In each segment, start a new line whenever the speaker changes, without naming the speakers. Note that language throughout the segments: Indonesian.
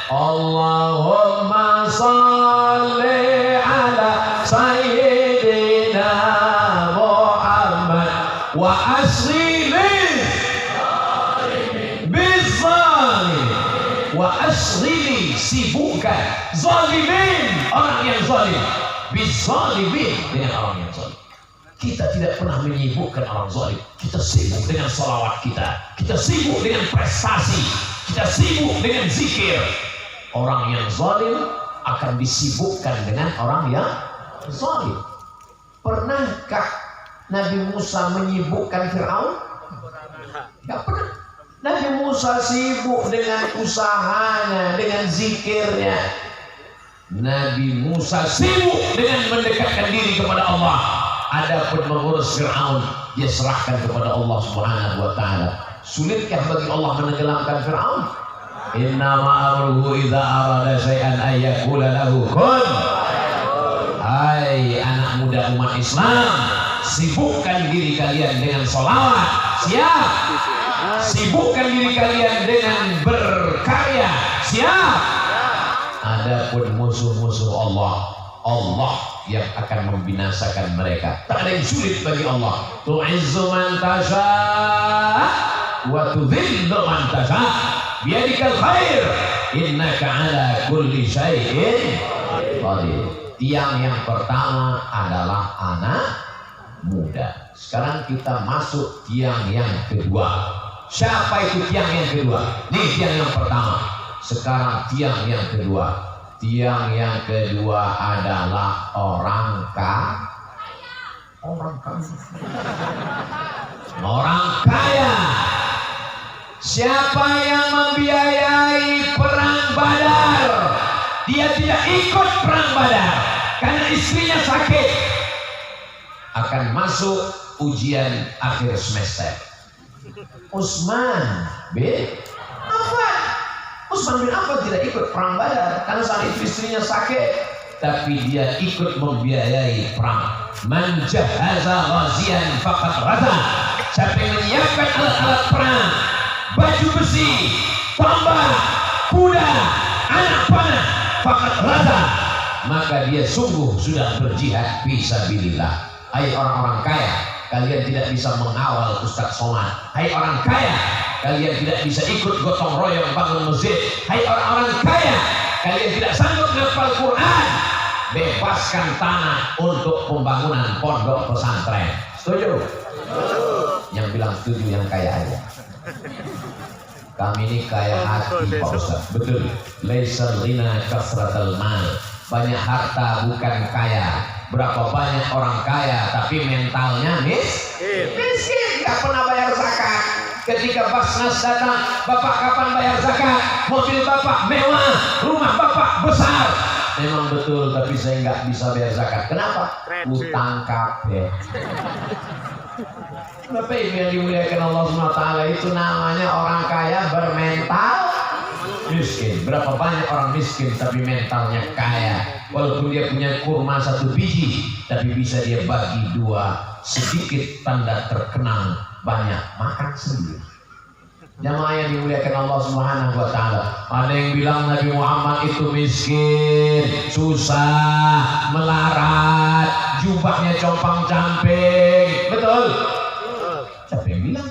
Allahumma salli ala sayyidina Muhammad wa asrili bizalim wa asrili, sibukkan zalimin, orang yang zalim, bizalimin, dengan orang yang zalim. Kita tidak pernah menyibukkan orang zalim. Kita sibuk dengan salawat kita sibuk dengan prestasi, kita sibuk dengan zikir. Orang yang zalim akan disibukkan dengan orang yang zalim. Pernahkah Nabi Musa menyibukkan Fir'aun? Tidak pernah. Nabi Musa sibuk dengan usahanya, dengan zikirnya. Nabi Musa sibuk dengan mendekatkan diri kepada Allah. Adapun mengurus Fir'aun, dia serahkan kepada Allah Subhanahu wa ta'ala. Sulitkah bagi Allah menenggelamkan Fir'aun? Inna ma'amruhu idza arada syai'an ay yaqula lahu kun. Hai anak muda umat Islam, sibukkan diri kalian dengan sholawat. Siap. Sibukkan diri kalian dengan berkarya. Siap. Adapun musuh-musuh Allah, Allah yang akan membinasakan mereka. Tak ada yang sulit bagi Allah. Tu'izzu man tasha wa tudhillu man tasha biyadikal khair innaka ala kulli syai'in qadir. Tiang yang pertama adalah anak muda. Sekarang kita masuk tiang yang kedua. Siapa itu tiang yang kedua? Nih tiang yang pertama. Sekarang tiang yang kedua. Tiang yang kedua adalah orang kaya. Siapa yang membiayai perang Badar? Dia tidak ikut perang Badar karena istrinya sakit. Akan masuk ujian akhir semester. Utsman bin Affan tidak ikut perang Badar karena saat itu istrinya sakit, tapi dia ikut membiayai perang. Man jahaza ghazian faqad ghaza. Siapa yang menyiapkan alat-alat perang, baju besi, tombak, kuda, anak panah, faqad ghaza, maka dia sungguh sudah berjihad fisabilillah. Hai orang-orang kaya, kalian tidak bisa mengawal Ustaz Somad. Hai orang kaya, kalian tidak bisa ikut gotong royong bangun masjid. Hai orang-orang kaya, kalian tidak sanggup menghafal Quran. Bebaskan tanah untuk pembangunan pondok pesantren. Setuju? Yang bilang setuju yang kaya aja. Kami ini kaya hati Pak Ustaz. Betul. Laisa lina kasratul mal. Banyak harta bukan kaya. Berapa banyak orang kaya tapi mentalnya miskin, gak pernah bayar zakat. Ketika Basnas datang, Bapak kapan bayar zakat? Mobil Bapak mewah, rumah Bapak besar. Memang betul, tapi saya nggak bisa bayar zakat. Kenapa? Utang kabeh. Bapak Ibu yang dimuliakan Allah SWT, itu namanya orang kaya bermental miskin. Berapa banyak orang miskin tapi mentalnya kaya. Walaupun dia punya kurma 1 biji, tapi bisa dia bagi 2. Sedikit tanda terkenal, banyak makan sendiri. Jamaah yang dimuliakan Allah Subhanahu wa ta'ala. Ada yang bilang Nabi Muhammad itu miskin, susah, melarat, jubahnya compang-camping. Betul? Siapa yang bilang?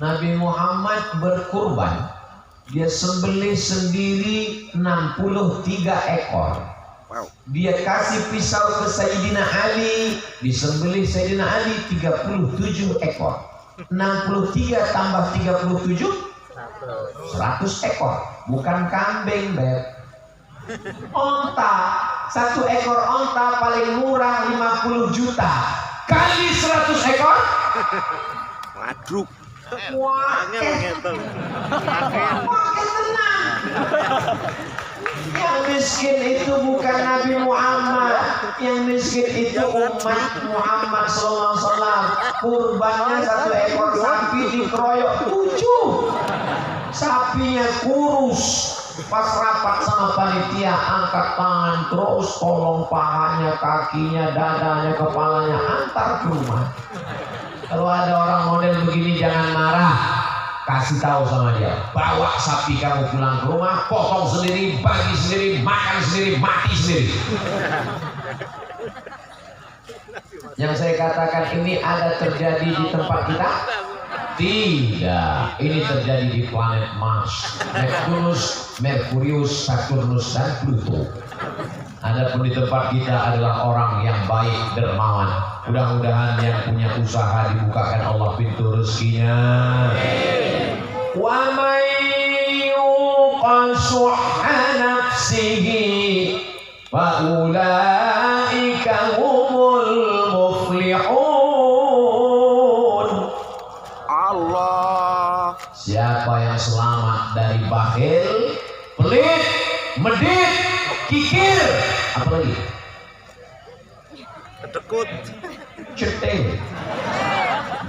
Nabi Muhammad berkurban, dia sembelih sendiri 63 ekor. Dia kasih pisau ke Sayyidina Ali, disembelih Sayyidina Ali 37 ekor. 63 tambah 37 100 ekor. Bukan kambing, Beb. Onta, 1 ekor onta paling murah 50 juta. Kali 100 ekor.
Waduh.
Wah, tenang. Yang miskin itu bukan Nabi Muhammad, yang miskin itu umat Muhammad SAW. Kurbannya 1 ekor sapi dikeroyok 7. Sapinya kurus. Pas rapat sama panitia, angkat tangan terus, tolong pahanya, kakinya, dadanya, kepalanya, antar ke rumah. Kalau ada orang model begini jangan marah. kasih tahu sama dia, bawa sapi kamu pulang ke rumah, potong sendiri, bagi sendiri, makan sendiri, mati sendiri. Yang saya katakan ini ada terjadi di tempat kita? Tidak, ini terjadi di planet Mars, Neptunus, Merkurius, Saturnus, dan Pluto. Adapun di tempat kita adalah orang yang baik, dermawan. Mudah-mudahan yang punya usaha dibukakan Allah pintu rezekinya. Wa may yuqa shuhha nafsihi fa ulaika humul muflihun.
Allah.
Siapa yang selamat dari bakhil, pelit, medit, kikir, apa lagi?
Kedekut.
Ceting,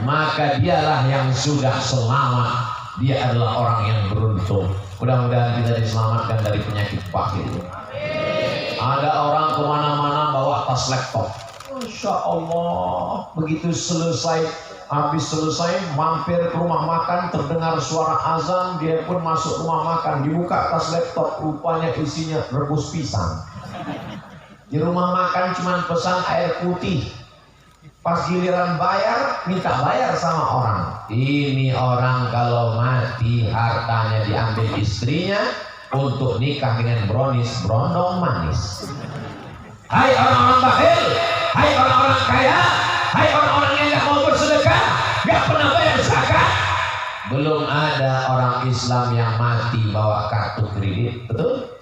maka dialah yang sudah selamat. Dia adalah orang yang beruntung. Mudah-mudahan kita diselamatkan dari penyakit bakhil. Ada orang kemana-mana bawa tas laptop. Masya Allah, begitu selesai, habis selesai mampir ke rumah makan, terdengar suara azan, dia pun masuk rumah makan, dibuka tas laptop, rupanya isinya rebus pisang. Di rumah makan cuma pesan air putih. Pas giliran bayar, minta bayar sama orang. Ini orang kalau mati hartanya diambil istrinya untuk nikah dengan brownies brondong manis. Hai orang-orang bakhil, hai orang-orang kaya, hai orang-orang yang gak mau bersedekah, gak pernah bayar zakat. Belum ada orang Islam yang mati bawa kartu kredit, betul?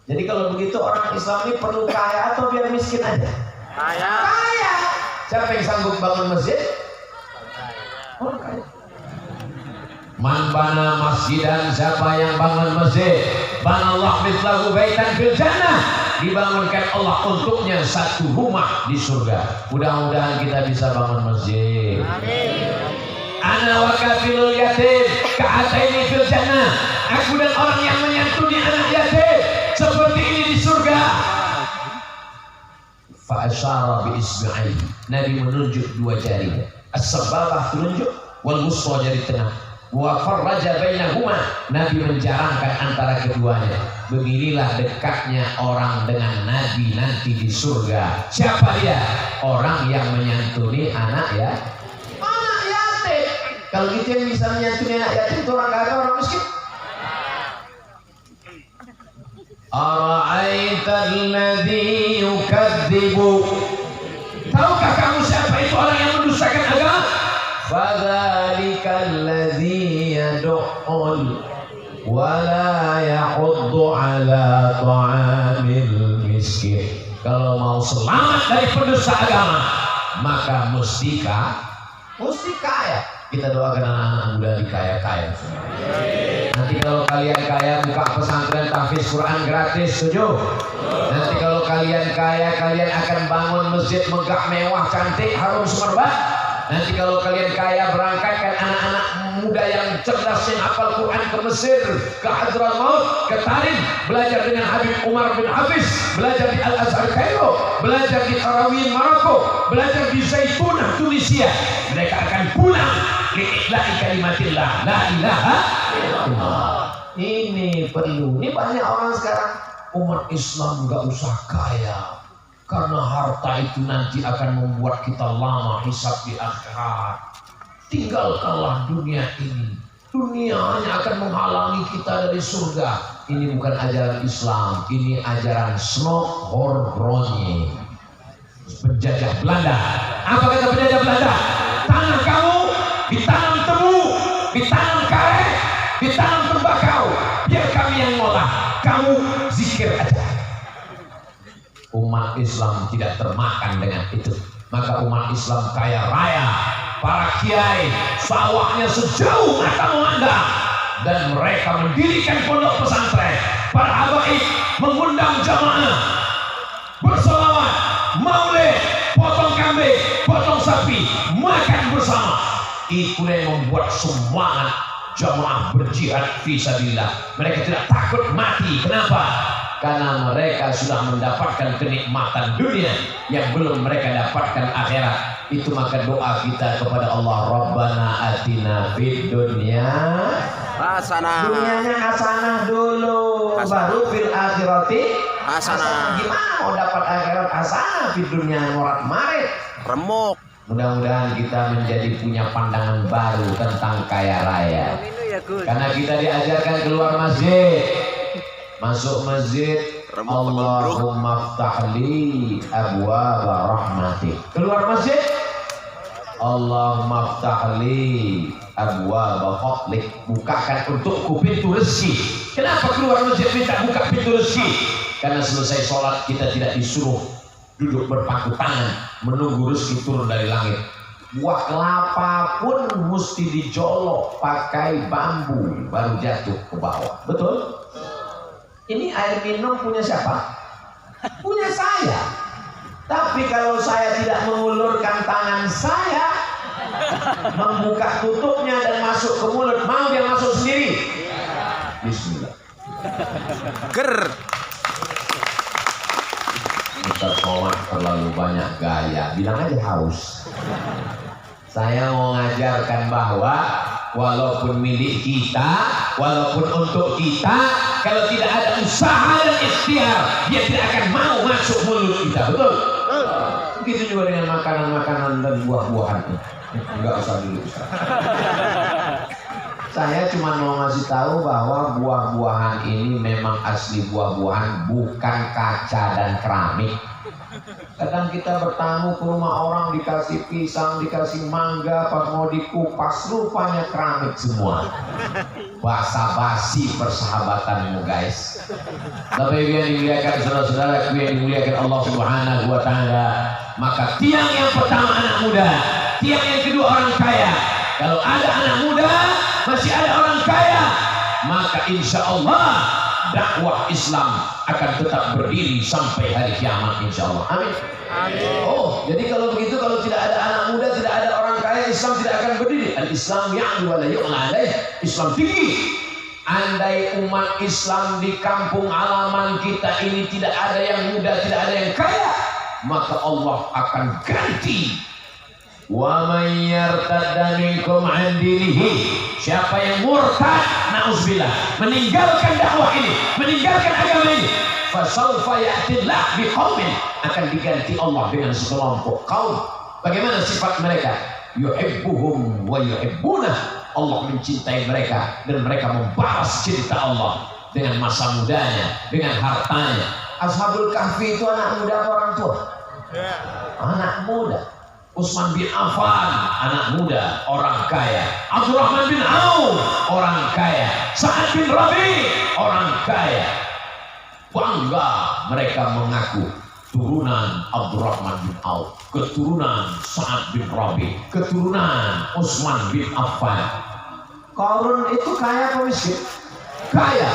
Jadi kalau begitu orang Islam ini perlu kaya atau biar miskin aja?
Kaya.
Kaya. Siapa yang sanggup bangun masjid? Orang kaya. Man bana masjidan, siapa yang bangun masjid, banallahu mithlahu baitan fil jannah, dibangunkan Allah untuknya satu rumah di surga. Mudah-mudahan kita bisa bangun masjid. Ana wa kafilul yatim ka'ataini fil jannah. Aku dan orang yang menyantuni anak yatim seperti ini di surga. Fa asyara bi isbi'aihi. Nabi menunjuk dua jarinya. As-sababah telunjuk, wal wusta jari tengah. Wa farraja bainahuma. Nabi menjarangkan antara keduanya. Beginilah dekatnya orang dengan Nabi nanti di surga. Siapa dia? Orang yang menyantuni anak ya. Anak yatim. Kalau gitu yang bisa menyantuni anak yatim itu orang kaya, orang miskin. Ara'aita alladhi yukadzibu. Tahukah kamu siapa itu orang yang mendustakan agama? Fadzalika alladhi yad'ul wa la yahuddu ala ta'amil miskin. Kalau mau selamat dari pendusta agama, maka mesti kaya. Kita doakan anak-anak muda di kaya-kaya. Nanti kalau kalian kaya, buka pesantren tahfiz Quran gratis, setuju? Nanti kalau kalian kaya, kalian akan bangun masjid megah, mewah, cantik, harum semerbak. Nanti kalau kalian kaya, berangkatkan anak-anak muda yang cerdas yang hafal Quran ke Mesir, ke Hadramaut, ke Tarim, belajar dengan Habib Umar bin Hafiz, belajar di Al-Azhar Kairo, belajar di Qarawiyyin Maroko, belajar di Zaitunah Tunisia. Mereka akan pulang li'ilahi kalimatillah la ilaha illallah. Ini perlu. Ini banyak orang sekarang, umat Islam gak usah kaya, karena harta itu nanti akan membuat kita lama hisab di akhirat. Tinggalkanlah dunia ini. Dunia hanya akan menghalangi kita dari surga. Ini bukan ajaran Islam, ini ajaran Snokhorbrony, penjajah Belanda. Apa kata penjajah Belanda? Tanah kamu ditanam tebu, ditanam karet, ditanam tembakau, biar kami yang ngolah, kamu zikir aja. Umat Islam tidak termakan dengan itu. Maka umat Islam kaya raya, para kiai sawahnya sejauh mata memandang, dan mereka mendirikan pondok pesantren. Para habaib mengundang jamaah bersolawat, maulid, potong kambing, potong sapi, makan bersama. Itu yang membuat semangat jamaah berjihad fisabilillah. Mereka tidak takut mati. Kenapa? Karena mereka sudah mendapatkan kenikmatan dunia yang belum mereka dapatkan akhirat. Itu maka doa kita kepada Allah, Rabbana atina fid dunya
Hasanah.
dunianya hasanah dulu, baru fil akhirati
Hasanah.
Gimana mau dapat akhirat hasanah fid dunya morat marit?
Remuk.
Mudah-mudahan kita menjadi punya pandangan baru tentang kaya raya. Karena kita diajarkan keluar masjid, masuk masjid, Allahumma ftahli abwaaba rahmatik. Keluar masjid, Allahumma ftahli abwaaba fadlik. Bukakan untukku pintu rezeki. Kenapa keluar masjid minta buka pintu rezeki? Karena selesai sholat kita tidak disuruh duduk berpangku tangan menunggu rezeki turun dari langit. Buah kelapa pun mesti dijolok pakai bambu baru jatuh ke bawah. Betul? Ini air minum punya siapa? Punya saya. Tapi kalau saya tidak mengulurkan tangan saya, membuka tutupnya dan masuk ke mulut, mau dia masuk sendiri? Bismillah.
Ger.
Ustaz Somad terlalu banyak gaya, bilang aja haus. Saya mau ngajarkan bahwa walaupun milik kita, walaupun untuk kita, kalau tidak ada usaha dan ikhtiar, dia tidak akan mau masuk mulut kita. Betul? Begitu juga dengan makanan-makanan dan buah-buahan. Enggak usah dulu, Ustaz. Saya cuma mau ngasih tahu bahwa buah-buahan ini memang asli buah-buahan, bukan kaca dan keramik. Kadang kita bertamu ke rumah orang, dikasih pisang, dikasih mangga, pas mau dikupas rupanya keramik semua. Basa-basi persahabatanmu, guys. Bapak Ibu yang dimuliakan, saudara-saudara yang dimuliakan Allah Subhanahu wa taala, maka tiang yang pertama anak muda, tiang yang kedua orang kaya. Kalau ada anak muda, masih ada orang kaya, maka insya Allah dakwah Islam akan tetap berdiri sampai hari kiamat, insya Allah. Amin. Amin. Oh, jadi kalau begitu, kalau tidak ada anak muda, tidak ada orang kaya, Islam tidak akan berdiri. Al-Islam ya'lu wa la yu'la alaih. Islam tinggi. Andai umat Islam di kampung halaman kita ini tidak ada yang muda, tidak ada yang kaya, maka Allah akan ganti. Wa may yartadda minkum 'an dinihi, siapa yang murtad, nauzubillah, meninggalkan dakwah ini, meninggalkan agama ini, fasawfa ya'tillah biqaumin, akan diganti Allah dengan sekelompok kaum. Bagaimana sifat mereka? Yuhibbuhum wa yuhibbunah, Allah mencintai mereka dan mereka membalas cinta Allah dengan masa mudanya, dengan hartanya. Ashabul Kahfi itu anak muda atau orang tua? Anak muda. Utsman bin Affan, anak muda, orang kaya. Abdurrahman bin Auf, orang kaya. Sa'ad bin Rabi, orang kaya. Bangga mereka mengaku turunan Abdurrahman bin Auf, keturunan Sa'ad bin Rabi, keturunan Utsman bin Affan. Qarun itu kaya apa miskin? Kaya.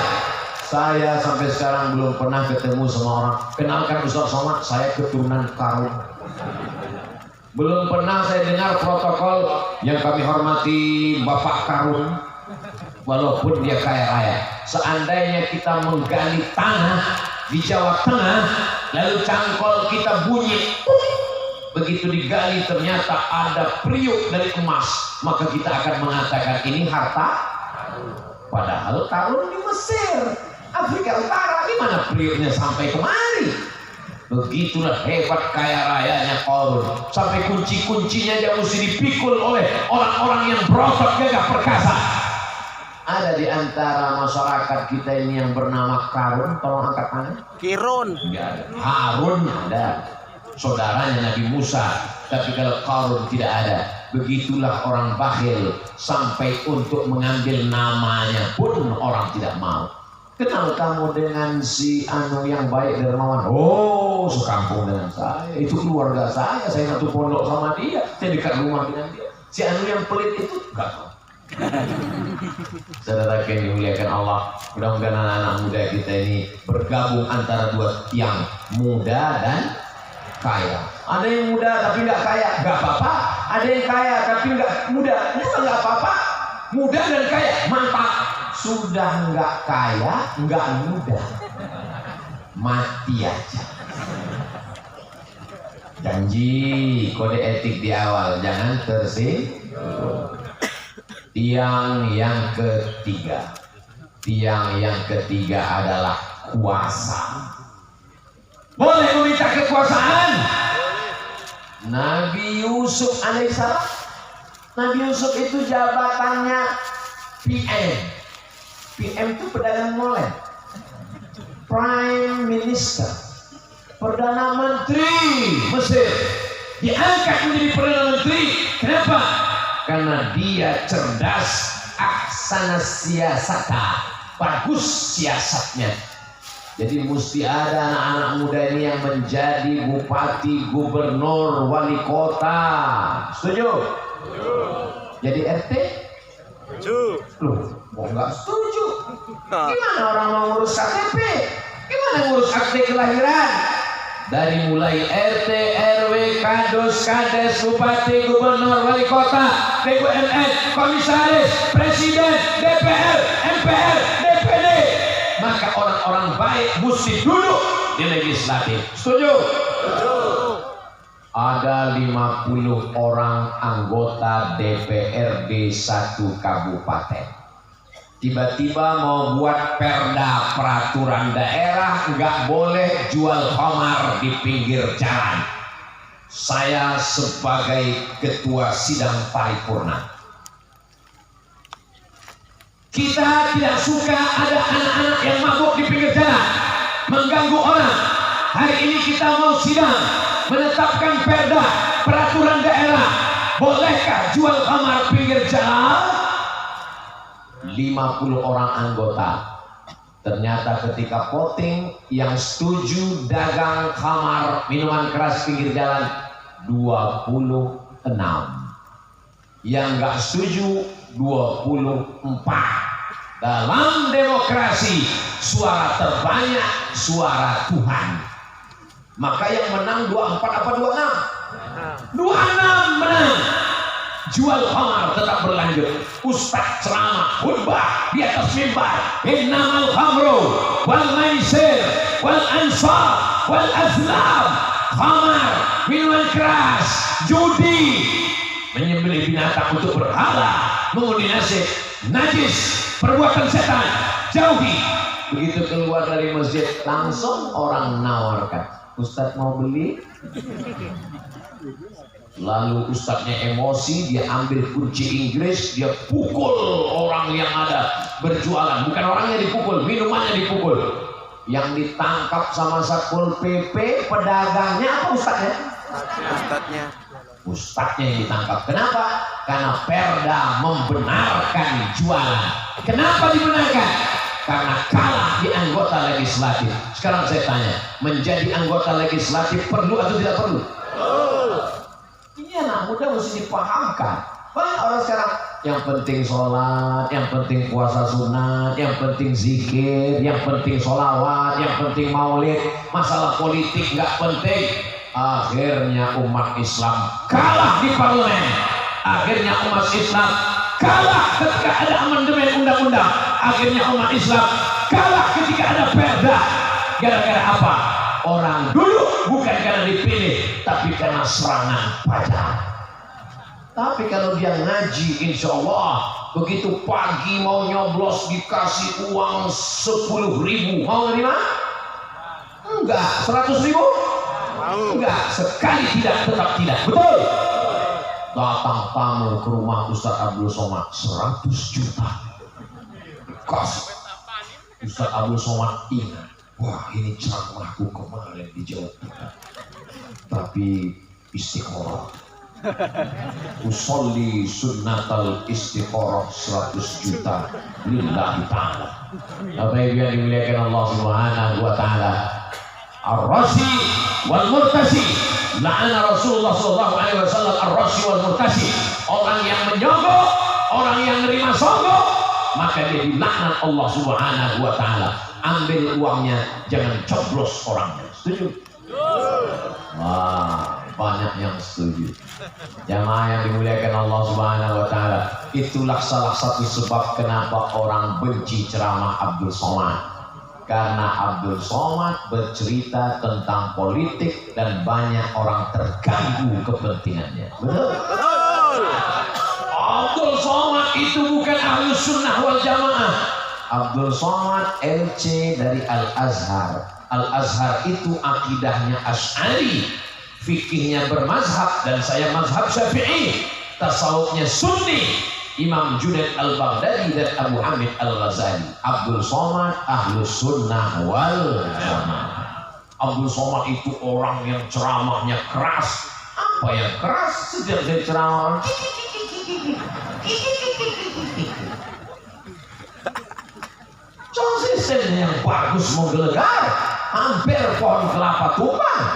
Saya sampai sekarang belum pernah ketemu sama orang. Kenalkan Ustaz Somad, saya keturunan Qarun. Belum pernah saya dengar protokol yang kami hormati Bapak Qarun, walaupun dia kaya raya. Seandainya kita menggali tanah di Jawa Tengah, lalu cangkol kita bunyi, begitu digali ternyata ada priuk dari emas, maka kita akan mengatakan ini harta. Padahal Qarun di Mesir, Afrika Utara, di mana priuknya sampai kemari? Begitulah hebat kaya rayanya Qarun. Sampai kunci-kuncinya dia mesti dipikul oleh orang-orang yang berotot gagah perkasa. Ada di antara masyarakat kita ini yang bernama Qarun, tolong angkat tangan.
Kirun.
Tidak ada. Harun ada, saudaranya Nabi Musa. Tapi kalau Qarun tidak ada. Begitulah orang bakhil, sampai untuk mengambil namanya pun orang tidak mau. Kenal kamu dengan si Anu yang baik dermawan? Oh, sekampung dengan saya. Itu keluarga saya satu pondok sama dia, saya dekat rumah dengan dia. Si Anu yang pelit itu enggak tahu. Saudara yang dimuliakan Allah, mudah-mudahan anak-anak muda kita ini bergabung antara dua tiang, muda dan kaya. Ada yang muda tapi nggak kaya, nggak apa-apa. Ada yang kaya tapi nggak muda, juga nggak apa-apa. Muda dan kaya, mantap. Sudah nggak kaya, nggak muda, mati aja. Janji kode etik di awal, jangan tersinggung. Tiang yang ketiga. Tiang yang ketiga adalah kuasa. Boleh meminta kekuasaan? Nabi Yusuf alaihissalam. Nabi Yusuf itu jabatannya PM. PM itu pedagang molen. Prime Minister. Perdana Menteri Mesir diangkat menjadi Perdana Menteri. Kenapa? Karena dia cerdas, aksana siasata, bagus siasatnya. Jadi mesti ada anak-anak muda ini yang menjadi bupati, gubernur, wali kota. Setuju? Jadi RT?
Setuju.
Loh, mau nggak setuju? Gimana orang mau ngurus KTP? Gimana ngurus akte kelahiran? Dari mulai RT, RW, kadus, kades, bupati, gubernur, wali kota, BUMN, komisaris, presiden, DPR, MPR, DPD. Maka orang-orang baik mesti duduk di legislatif. Setuju?
Setuju.
Ada 50 orang anggota DPRD satu kabupaten. Tiba-tiba mau buat perda peraturan daerah nggak boleh jual khamar di pinggir jalan. Saya sebagai ketua sidang paripurna, kita tidak suka ada anak-anak yang mabuk di pinggir jalan mengganggu orang. Hari ini kita mau sidang menetapkan perda peraturan daerah. Bolehkah jual khamar pinggir jalan? 50 orang anggota. Ternyata ketika voting yang setuju dagang khamar minuman keras pinggir jalan 26. Yang nggak setuju 24. Dalam demokrasi suara terbanyak suara Tuhan. Maka yang menang 24 apa 26? 26 menang. Jual khamar tetap berlanjut. Ustaz ceramah khutbah di atas mimbar. Innamal khamru wal maisir wal ansar wal azlam. Khamar, minuman keras, judi, menyembelih binatang untuk berhala, mengundi nasib, najis, perbuatan setan, jauhi. Begitu keluar dari masjid langsung orang nawarkan, Ustaz mau beli? Lalu ustadznya emosi, dia ambil kunci Inggris, dia pukul orang yang ada berjualan. Bukan orangnya dipukul, minumannya dipukul. Yang ditangkap sama Satpol PP, pedagangnya apa ustadznya?
Ustadznya.
Ustadznya yang ditangkap. Kenapa? Karena perda membenarkan jualan. Kenapa dibenarkan? Karena kalah di anggota legislatif. Sekarang saya tanya, menjadi anggota legislatif perlu atau tidak perlu? Ini anak muda mesti dipahamkan. Banyak orang sekarang yang penting sholat, yang penting puasa sunat, yang penting zikir, yang penting sholawat, yang penting maulid. Masalah politik nggak penting. Akhirnya umat Islam kalah di parlemen. Akhirnya umat Islam kalah ketika ada amandemen undang-undang. Akhirnya umat Islam kalah ketika ada perda. Gara-gara apa? Orang duduk bukan karena dipilih, tapi karena serangan pajak. Tapi kalau dia ngaji, insya Allah begitu pagi mau nyoblos dikasih uang 10.000, mau nerima? Enggak. 100.000? Enggak. Sekali tidak, tetap tidak. Betul? Datang tamu ke rumah Ustaz Abdul Somad 100 juta. Kasih. Ustaz Abdul Somad ingat, wah ini ceramahku kemarin di Jawa Tengah, tapi istiqoroh. Usolli sunnatal istiqoroh 100 juta lillahi ta'ala. Bapak Ibu yang dimuliakan Allah Subhanahu wa ta'ala, ar-rashi wal murtasi, la'ana Rasulullah sallallahu alaihi wasallam ar-rashi wal murtasi. Orang yang menyogok, orang yang nerima sogok, maka dia dilaknat Allah Subhanahu wa ta'ala. Ambil uangnya, jangan coblos orangnya. Setuju? Wah, banyak yang setuju. Jamaah yang dimuliakan Allah Subhanahu wa ta'ala, itulah salah satu sebab kenapa orang benci ceramah Abdul Somad. Karena Abdul Somad bercerita tentang politik dan banyak orang terganggu kepentingannya. Betul?
Betul.
Abdul Somad itu bukan Ahlus Sunnah wal Jamaah. Abdul Somad LC dari Al-Azhar. Al-Azhar itu akidahnya Asy'ari, fikihnya bermazhab, dan saya mazhab Syafi'i, tasawufnya Sunni. Imam Junaid Al-Baghdadi dan Abu Hamid Al-Ghazali. Abdul Somad Ahlus Sunnah wal Jamaah. Abdul Somad itu orang yang ceramahnya keras. Apa yang keras? Sejak saya ceramah, konsisten yang bagus menggelegar, hampir pohon kelapa tumbang.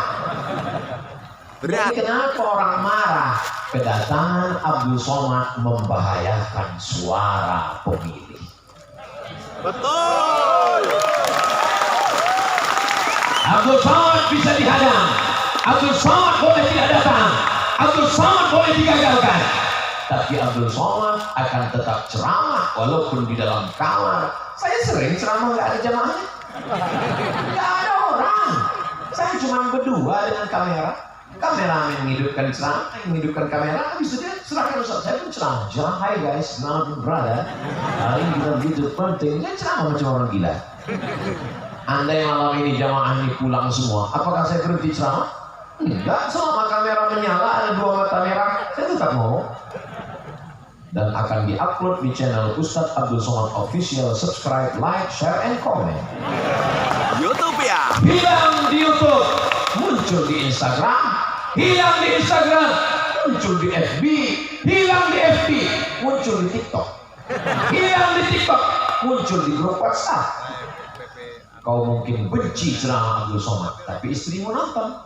Berat.
Jadi kenapa orang marah? Kedatangan Abdul Somad membahayakan suara pemilih.
Betul.
Abdul Somad bisa dihadang, Abdul Somad boleh tidak datang, Abdul Somad boleh digagalkan, tapi Abdul Somad akan tetap ceramah walaupun di dalam kamar. Saya sering ceramah nggak ada jamaahnya, nggak ada orang. Saya cuma berdua dengan kamera. Kameramen menghidupkan ceramah, menghidupkan kamera, habis itu dia serahkan Ustaz. Saya pun ceramah. Hai guys, gimana pun berada, hari ini kita begitu penting. Dia ceramah macam orang gila. Andai malam ini jamaah ini pulang semua, apakah saya berhenti ceramah? Enggak, selama kamera menyala, ada 2 mata merah, saya tetap ngomong. Dan akan diupload di channel Ustadz Abdul Somad Official. Subscribe, like, share, and comment.
YouTube ya.
Hilang di YouTube, muncul di Instagram. Hilang di Instagram, muncul di FB. Hilang di FB, muncul di TikTok. Hilang di TikTok, muncul di grup WhatsApp. Kau mungkin benci ceramah Abdul Somad, tapi istrimu nonton.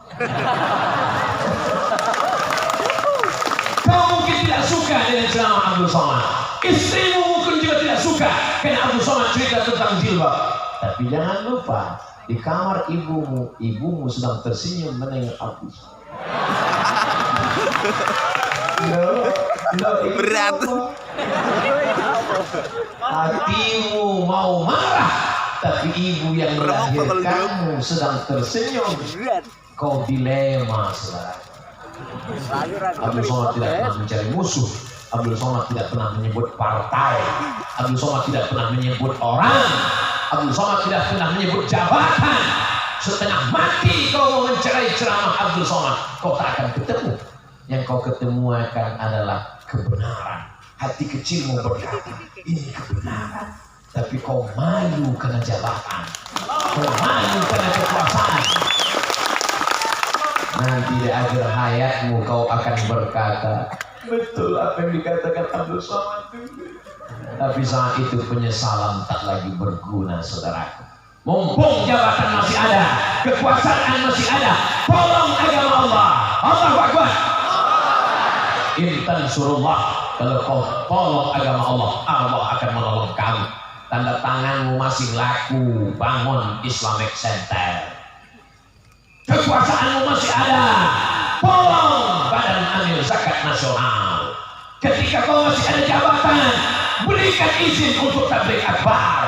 Kau mungkin tidak suka dengan ceramah Abdul Somad, istrimu mungkin juga tidak suka karena Abdul Somad cerita tentang jilbab. Tapi jangan lupa, di kamar ibumu sedang tersenyum menengok Abdul Somad.
Berat.
Hatimu mau marah, tapi ibu yang melahirkanmu sedang tersenyum. Kau dilema, saudara. Abdul Somad tidak pernah mencari musuh. Abdul Somad tidak pernah menyebut partai. Abdul Somad tidak pernah menyebut orang. Abdul Somad tidak pernah menyebut jabatan. Setengah mati kau mau mencari ceramah Abdul Somad, kau tak akan ketemu. Yang kau ketemu akan adalah kebenaran. Hati kecilmu berkata, ini kebenaran. Tapi kau malu karena jabatan. Kau malu karena kekuasaan. Nanti di akhir hayatmu kau akan berkata, betul apa yang dikatakan Abdul Somad. Tapi saat itu penyesalan tak lagi berguna, saudaraku. Mumpung jabatan masih ada, kekuasaan masih ada, tolong agama Allah. Allahu Akbar. Intan surullah, kalau kau tolong agama Allah, Allah akan menolong kamu. Tanda tanganmu masih laku, bangun Islamic Center. Kekuasaanmu masih ada, tolong Badan Amil Zakat Nasional. Ketika kau masih ada jabatan, berikan izin untuk tabligh akbar.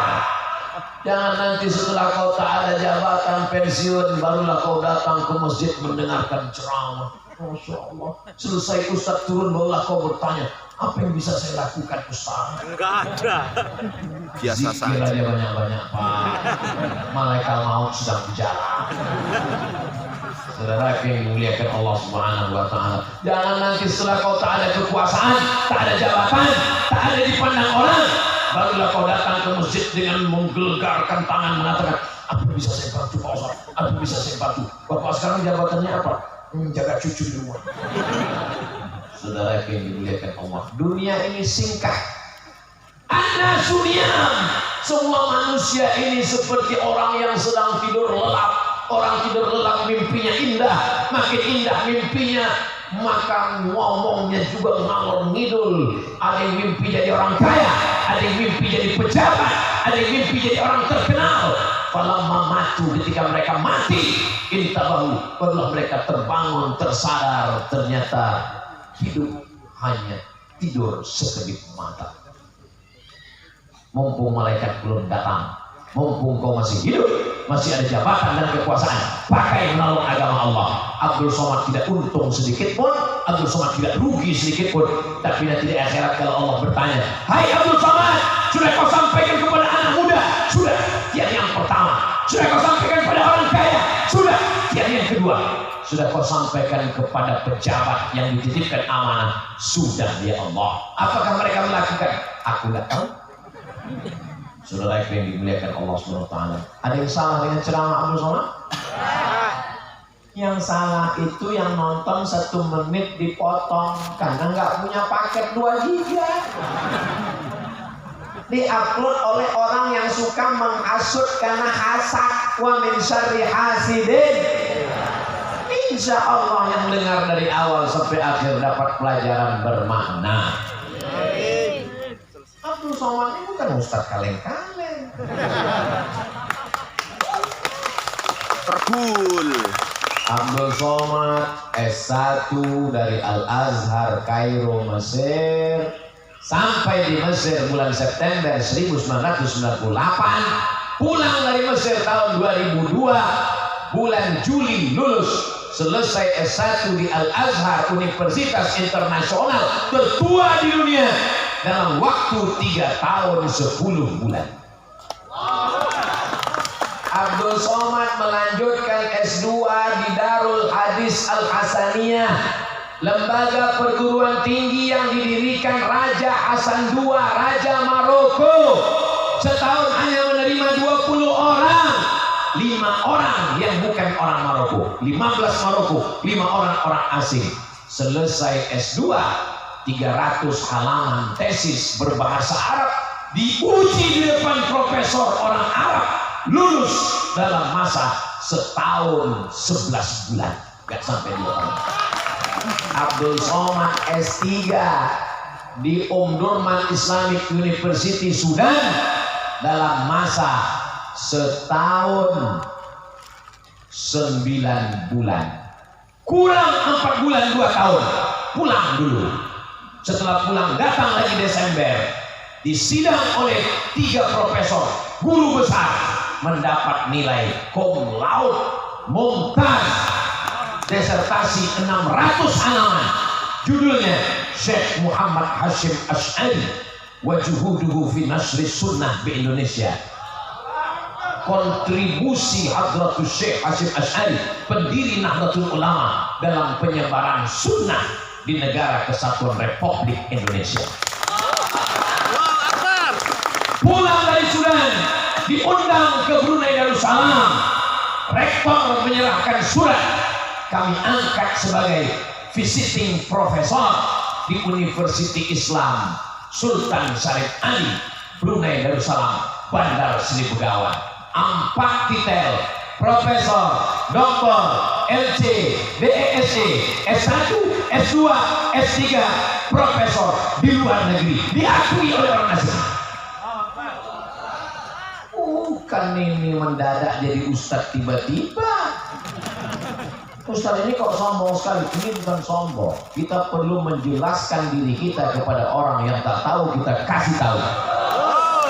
Jangan nanti setelah kau tak ada jabatan, pensiun, barulah kau datang ke masjid mendengarkan ceramah. Masya Allah. Selesai Ustaz turun, barulah kau bertanya, apa yang bisa saya lakukan Ustaz?
Enggak ada. Biasa
Zikir
saja.
aja banyak-banyak Pak. Malaikat maut sedang berjalan. Saudara yang dimuliakan Allah Subhanahu wa Ta'ala, jangan nanti setelah kau tak ada kekuasaan, tak ada jabatan, tak ada dipandang orang, barulah kau datang ke masjid dengan menggelegarkan tangan mengatakan, apa bisa saya bantu Pak Ustaz? Apa bisa saya bantu? Bapak sekarang jabatannya apa? Menjaga cucu di rumah. Saudara yang dimuliakan Allah, dunia ini singkat. Anda suniam. Semua manusia ini seperti orang yang sedang tidur lelap. Orang tidur lelap mimpinya indah, makin indah mimpinya, maka ngomongnya juga ngalor ngidul. Ada yang mimpi jadi orang kaya, ada yang mimpi jadi pejabat, ada yang mimpi jadi orang terkenal. Falamma matu, ketika mereka mati, intabahu, barulah mereka terbangun, tersadar, ternyata hidup hanya tidur sekedip mata. Mumpung malaikat belum datang, Mumpung kau masih hidup, masih ada jabatan dan kekuasaan, pakai menolong agama Allah. Abdul Somad tidak untung sedikit pun, Abdul Somad tidak rugi sedikit pun. Tapi nanti di akhirat kalau Allah bertanya, hai Abdul Somad, sudah kau sampaikan kepada anak muda? Sudah, tiada yang pertama. Sudah kau sampaikan kepada orang kaya? Sudah, tiada yang kedua. Sudah kau sampaikan kepada pejabat yang dititipkan amanah? Sudah, ya Allah. Apakah mereka melakukan? Aku tidak tahu. Saudara yang dimuliakan Allah SWT, ada yang salah dengan ceramah Abdul Somad? Yang salah itu yang nonton 1 menit dipotong karena nggak punya paket 2 giga. Diupload oleh orang yang suka menghasut karena hasad. Wa min syarri hasidin. Insya Allah yang mendengar dari awal sampai akhir dapat pelajaran bermakna. Abdul Somad ini bukan ustaz kaleng-kaleng.
Terbul.
Abdul Somad S1 dari Al-Azhar Kairo Mesir. Sampai di Mesir bulan September 1998. Pulang dari Mesir tahun 2002. Bulan Juli lulus. Selesai S1 di Al-Azhar Universitas Internasional tertua di dunia dalam waktu 3 tahun 10 bulan. Abdul Somad melanjutkan S2 di Darul Hadis Al-Hasaniyah, lembaga perguruan tinggi yang didirikan Raja Hasan II, Raja Maroko. Setahun hanya menerima 20 orang. 5 orang yang bukan orang Maroko, 15 Maroko, 5 orang asing. Selesai S2, 300 halaman tesis berbahasa Arab, diuji di depan profesor orang Arab, lulus dalam masa setahun 11 bulan, gak sampai 2 tahun. Abdul Somad S3 di Durman Islamic University Sudan dalam masa setahun 9 bulan, kurang 4 bulan 2 tahun. Pulang dulu. Setelah pulang datang lagi Desember, disidang oleh 3 profesor guru besar, mendapat nilai cum laude mumtaz, disertasi 600 halaman. Judulnya Syekh Muhammad Hashim Ash'ari wa juhuduhu fi nasri sunnah di Indonesia. Kontribusi Hadratus Syekh Hashim Ash'ari, pendiri Nahdlatul Ulama, dalam penyebaran sunnah di negara Kesatuan Republik Indonesia. Pulang dari Sudan, diundang ke Brunei Darussalam. Rektor menyerahkan surat, kami angkat sebagai visiting professor di University Islam Sultan Syarif Ali, Brunei Darussalam, Bandar Seri Begawan. 4 titel, Profesor, Doktor, LC, DESC, S1, S2, S3, Profesor di luar negeri, diakui oleh orang asing. Bukan ini mendadak jadi ustadz tiba-tiba. Ustadz ini kok sombong sekali. Ini bukan sombong. Kita perlu menjelaskan diri kita kepada orang yang tak tahu, kita kasih tahu.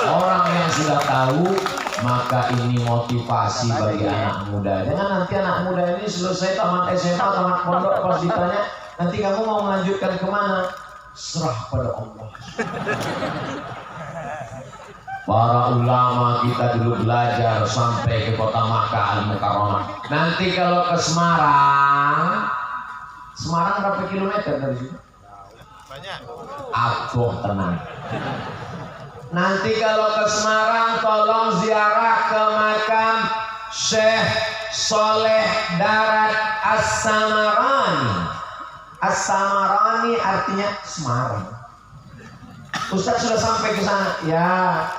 Orang yang sudah tahu, maka ini motivasi bagi anak muda. Jangan nanti anak muda ini selesai tamat SMA, tamat pondok, pas ditanya, nanti kamu mau melanjutkan kemana? Serah pada Allah. Para ulama kita dulu belajar sampai ke kota Makkah Al-Mukarramah. Nanti kalau ke Semarang berapa kilometer dari sini? Banyak. Aku tenang. Nanti kalau ke Semarang tolong ziarah ke makam Syekh Soleh Darat As-Samarani. As-Samarani artinya Semarang. Ustaz sudah sampai ke sana. Ya,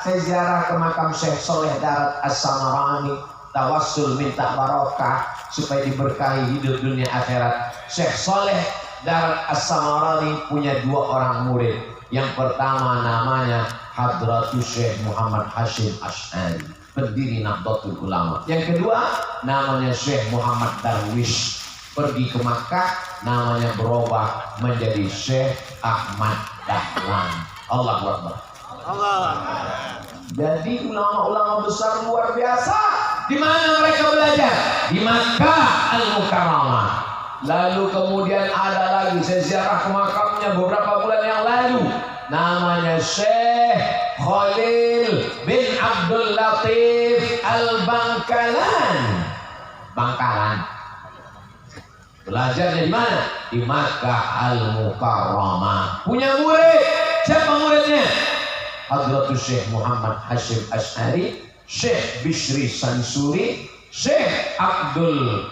saya ziarah ke makam Syekh Soleh Darat As-Samarani, tawassul minta barokah supaya diberkahi hidup dunia akhirat. Syekh Soleh Darat As-Samarani punya 2 orang murid. Yang pertama namanya Hadratus Syekh Muhammad Hashim Ash'ari, pendiri Nahdlatul Ulama. Yang kedua namanya Syekh Muhammad Darwish, pergi ke Makkah, namanya berubah menjadi Syekh Ahmad Dahlan. Allahu Akbar. Allah. Jadi ulama-ulama besar luar biasa. Di mana mereka belajar? Di Makkah Al-Mukarramah. Lalu kemudian ada lagi, saya ziarah ke makamnya beberapa bulan yang lalu. Namanya Syekh Khalil bin Abdul Latif Al-Bangkalan. Bangkalan. Belajarnya di mana? Di Makkah Al-Mukarramah. Punya murid. Siapa muridnya? Hadratus Syekh Muhammad Hashim Ash'ari, Syekh Bishri Sansuri, Syekh Abdul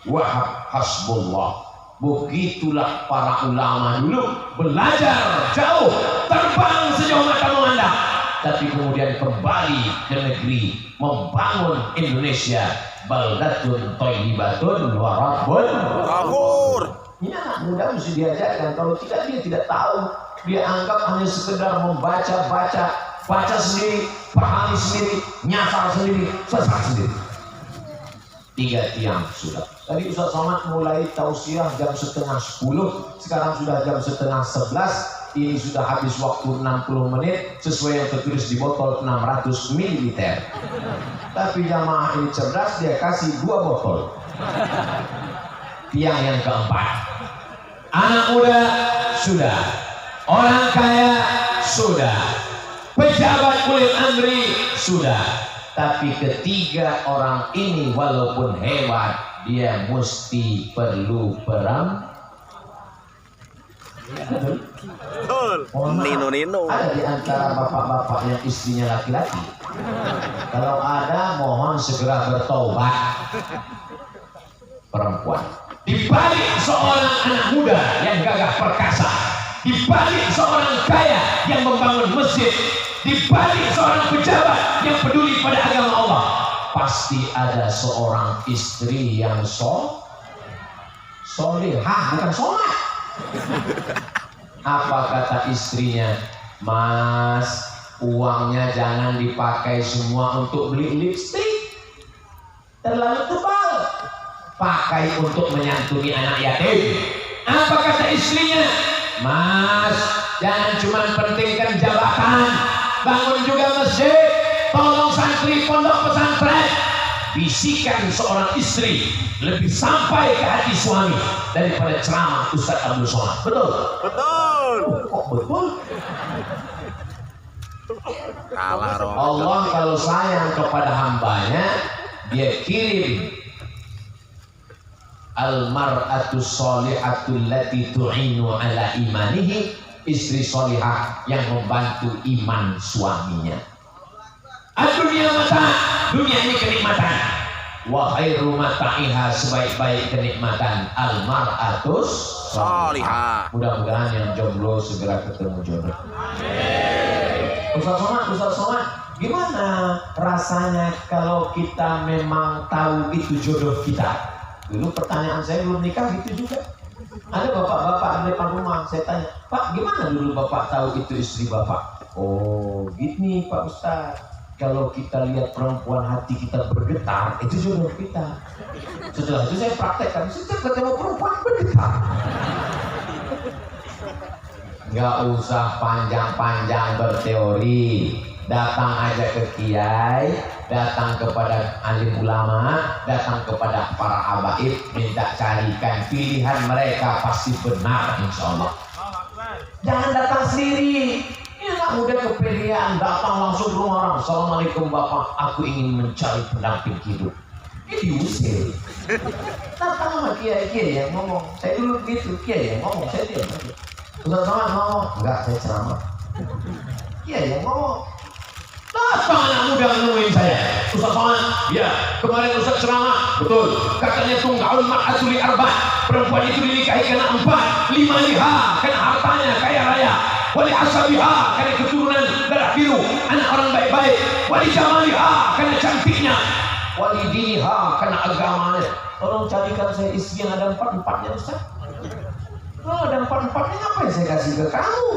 Wahab Hasbullah. Begitulah para ulama dulu belajar jauh, terbang sejauh mata memandang, tapi kemudian kembali ke negeri membangun Indonesia. Baldatun thayyibatun wa rabbun
Ghafur.
Ini anak muda mesti diajarkan. Kalau tidak, dia tidak tahu. Dia anggap hanya sekedar baca sendiri, pahami sendiri, nyasar sendiri, sesat sendiri. 3 tiang sudah. Tadi Ustaz Somad mulai tausiah jam 9:30, sekarang sudah jam 10:30. Ini sudah habis waktu 60 menit sesuai yang tertulis di botol 600 ml. Tapi jamaah ini cerdas, dia kasih 2 botol. Tiang yang keempat. Anak muda sudah, orang kaya sudah, pejabat ulil amri sudah. Tapi ketiga orang ini walaupun hebat, dia mesti perlu
Betul. Nino.
Ada di antara bapak-bapak yang istrinya laki-laki? Kalau ada, mohon segera bertobat. Perempuan. Di balik seorang anak muda yang gagah perkasa, di balik seorang kaya yang membangun masjid, di balik seorang pejabat yang peduli pada agama Allah, pasti ada seorang istri yang solehah, bukan sholat. Apa kata istrinya? Mas, uangnya jangan dipakai semua untuk beli lipstik, terlalu tebal. Pakai untuk menyantuni anak yatim. Apa kata istrinya? Mas, jangan cuma pentingkan jabatan, bangun juga masjid, tolong santri pondok pesantren. Bisikan seorang istri lebih sampai ke hati suami daripada ceramah Ustaz Abdul Somad. Betul?
Betul.
Kok betul?
Kalah Rom.
Allah kalau sayang kepada hambanya, dia kirim al-mar'atu sholihatul lati tu'inu ala imanihi, istri solihah yang membantu iman suaminya. Dunia mata, dunia ini kenikmatan. Wa khairu mata'iha, sebaik-baik kenikmatan al-mar'atus
Sholihah.
Mudah-mudahan yang jomblo segera ketemu jodoh. Ustaz Somad, gimana rasanya kalau kita memang tahu itu jodoh kita? Dulu pertanyaan saya belum nikah gitu juga. Ada bapak-bapak di depan rumah, saya tanya, Pak, gimana dulu bapak tahu itu istri bapak? Oh, gini Pak Ustaz. Kalau kita lihat perempuan hati kita bergetar, itu jodoh kita. Setelah itu saya praktekkan, setiap ketemu perempuan bergetar. Gak usah panjang-panjang berteori. Datang aja ke kiai, datang kepada alim ulama, datang kepada para habaib, minta carikan pilihan mereka, pasti benar insya Allah. Jangan datang sendiri. Anak muda kepedean, datang langsung ke rumah orang. Assalamualaikum Bapak, aku ingin mencari pendamping hidup. Ini diusir. Datang sama kiai yang ngomong. Saya dulu gitu, kiai yang ngomong, saya diam. Ustaz Somad ngomong, enggak, saya ceramah. Kiai yang ngomong. Datang anak muda nemuin saya. Ustaz Somad, ya kemarin Ustaz ceramah, betul. Katanya tunggaul mar'atu li arba', perempuan itu dinikahi karena 4, 5 liha, karena hartanya kaya raya. Wali asabiha, karena keturunan darah biru, anak orang baik-baik. Wali jamaliha, karena cantiknya. Wali diniha, karena agamanya. Tolong carikan saya istri yang ada 4-4-nya Ustaz. Kalau ada 4-4-nya ngapain saya kasih ke kamu?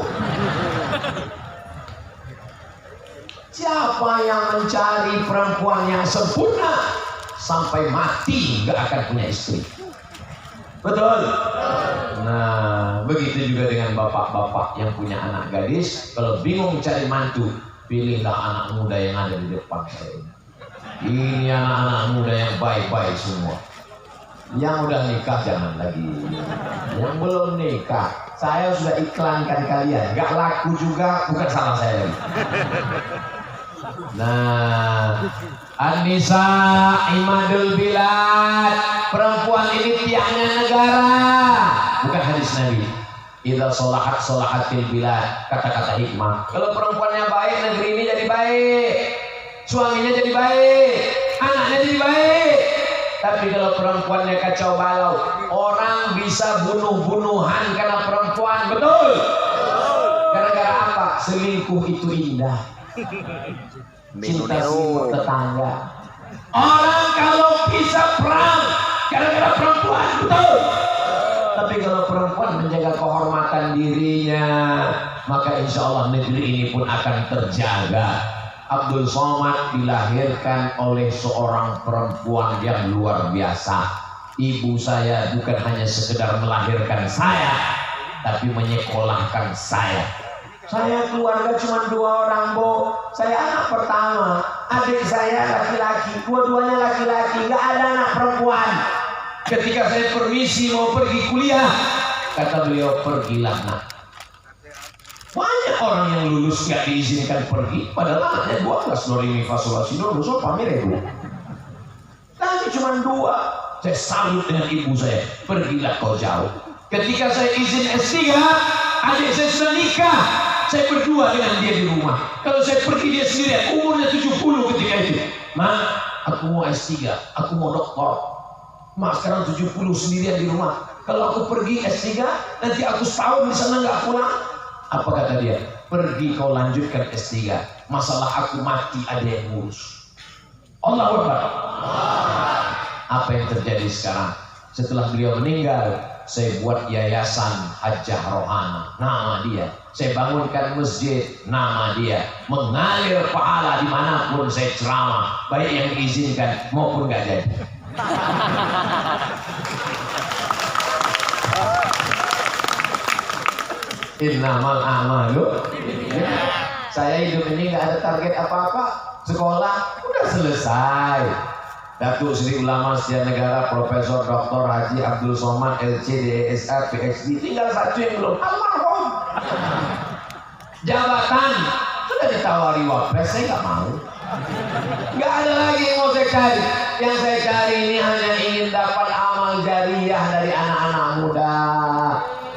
Siapa yang mencari perempuan yang sempurna sampai mati nggak akan punya istri? Betul. Nah, begitu juga dengan bapak-bapak yang punya anak gadis. Kalau bingung cari mantu, Pilihlah anak muda yang ada di depan saya. Ini anak-anak muda yang baik-baik semua. Yang udah nikah jangan lagi. Yang belum nikah, saya sudah iklankan kalian. Gak laku juga, bukan salah saya lagi. Nah, An-Nisa Imadul Bilad, perempuan ini tiangnya negara, bukan hadis Nabi. Idza sholahat sholahatil bilad, kata-kata hikmah. Kalau perempuannya baik, negeri ini jadi baik, suaminya jadi baik, anaknya jadi baik. Tapi kalau perempuannya kacau balau, orang bisa bunuh-bunuhan karena perempuan, betul? Gara-gara apa? Selingkuh itu indah. Cinta semua tetangga. Orang kalau bisa perang gara-gara perempuan, betul. Tapi kalau perempuan menjaga kehormatan dirinya, maka insya Allah negeri ini pun akan terjaga. Abdul Somad dilahirkan oleh seorang perempuan yang luar biasa. Ibu saya bukan hanya sekedar melahirkan saya, tapi menyekolahkan saya. Saya keluarga cuma 2 orang, Bu. Saya anak pertama. Adik saya laki-laki, dua-duanya laki-laki, nggak ada anak perempuan. Ketika saya permisi mau pergi kuliah, kata beliau, pergilah nak. Banyak orang yang lulus nggak diizinkan pergi, padahal anaknya 12, Dorimi Fasolasi Dulu, so pamir itu. Tapi cuma 2. Saya salut dengan ibu saya, pergilah kau jauh. Ketika saya izin S3, adik saya sudah nikah. Saya berdua dengan dia di rumah. Kalau saya pergi dia sendirian, umurnya 70 ketika itu. Ma, aku mau S3, aku mau doktor. Mak sekarang 70 sendirian di rumah. Kalau aku pergi S3, nanti aku setahun di sana nggak pulang. Apa kata dia? Pergi kau lanjutkan S3. Masalah aku mati ada yang ngurus. Allahu Akbar. Apa yang terjadi sekarang? Setelah beliau meninggal, saya buat yayasan Hajjah Rohana, nama dia. Saya bangunkan masjid, nama dia. Mengalir pahala dimanapun saya ceramah, baik yang diizinkan maupun nggak jadi. Innamal a'malu. Saya hidup ini nggak ada target apa-apa. Sekolah udah selesai. Datuk Sri Ulama Setia Negara Profesor Dr. Haji Abdul Somad LC DSA PhD, tinggal 1 yang belum, almarhum. Jabatan sudah ditawari wapres, saya nggak mau. Nggak ada lagi yang mau saya cari. Yang saya cari ini hanya ingin dapat amal jariah dari anak-anak muda,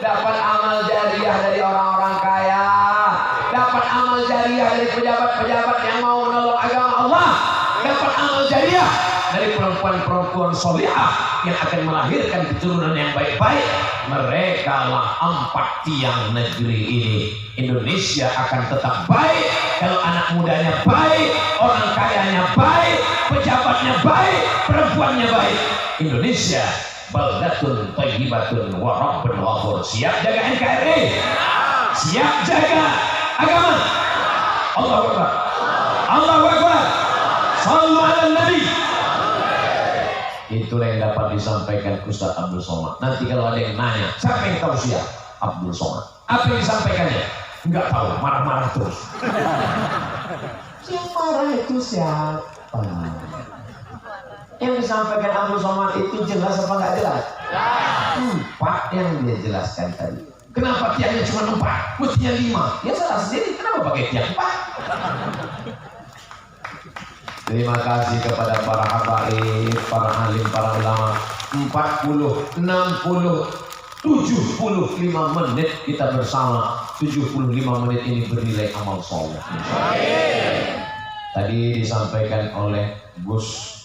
dapat amal jariah dari orang-orang kaya, dapat amal jariah dari pejabat-pejabat yang mau menolong agama Allah, dapat amal jariah dari perempuan-perempuan solihah yang akan melahirkan keturunan yang baik-baik. Mereka lah 4 tiang negeri ini. Indonesia akan tetap baik kalau anak mudanya baik, orang kayanya baik, pejabatnya baik, perempuannya baik. Indonesia baldatun thayyibatun wa rabbun ghafur. Siap jaga NKRI? Siap jaga agama? Allahu Akbar. Allahu Akbar. Shallu ala Nabi. Itulah yang dapat disampaikan Ustaz Abdul Somad. Nanti kalau ada yang nanya, siapa yang tahu siapa? Abdul Somad. Apa yang disampaikannya? Enggak tahu, marah-marah terus. Yang marah itu siapa? Yang disampaikan Abdul Somad itu jelas apa enggak jelas? 4 yang dia jelaskan tadi. Kenapa tiangnya cuma 4? Mestinya 5. Ya salah sendiri, kenapa pakai tiang 4? Terima kasih kepada para habaib, para alim, para ulama. 40, 60, 75 menit kita bersama. 75 menit ini bernilai amal soleh. Tadi disampaikan oleh Gus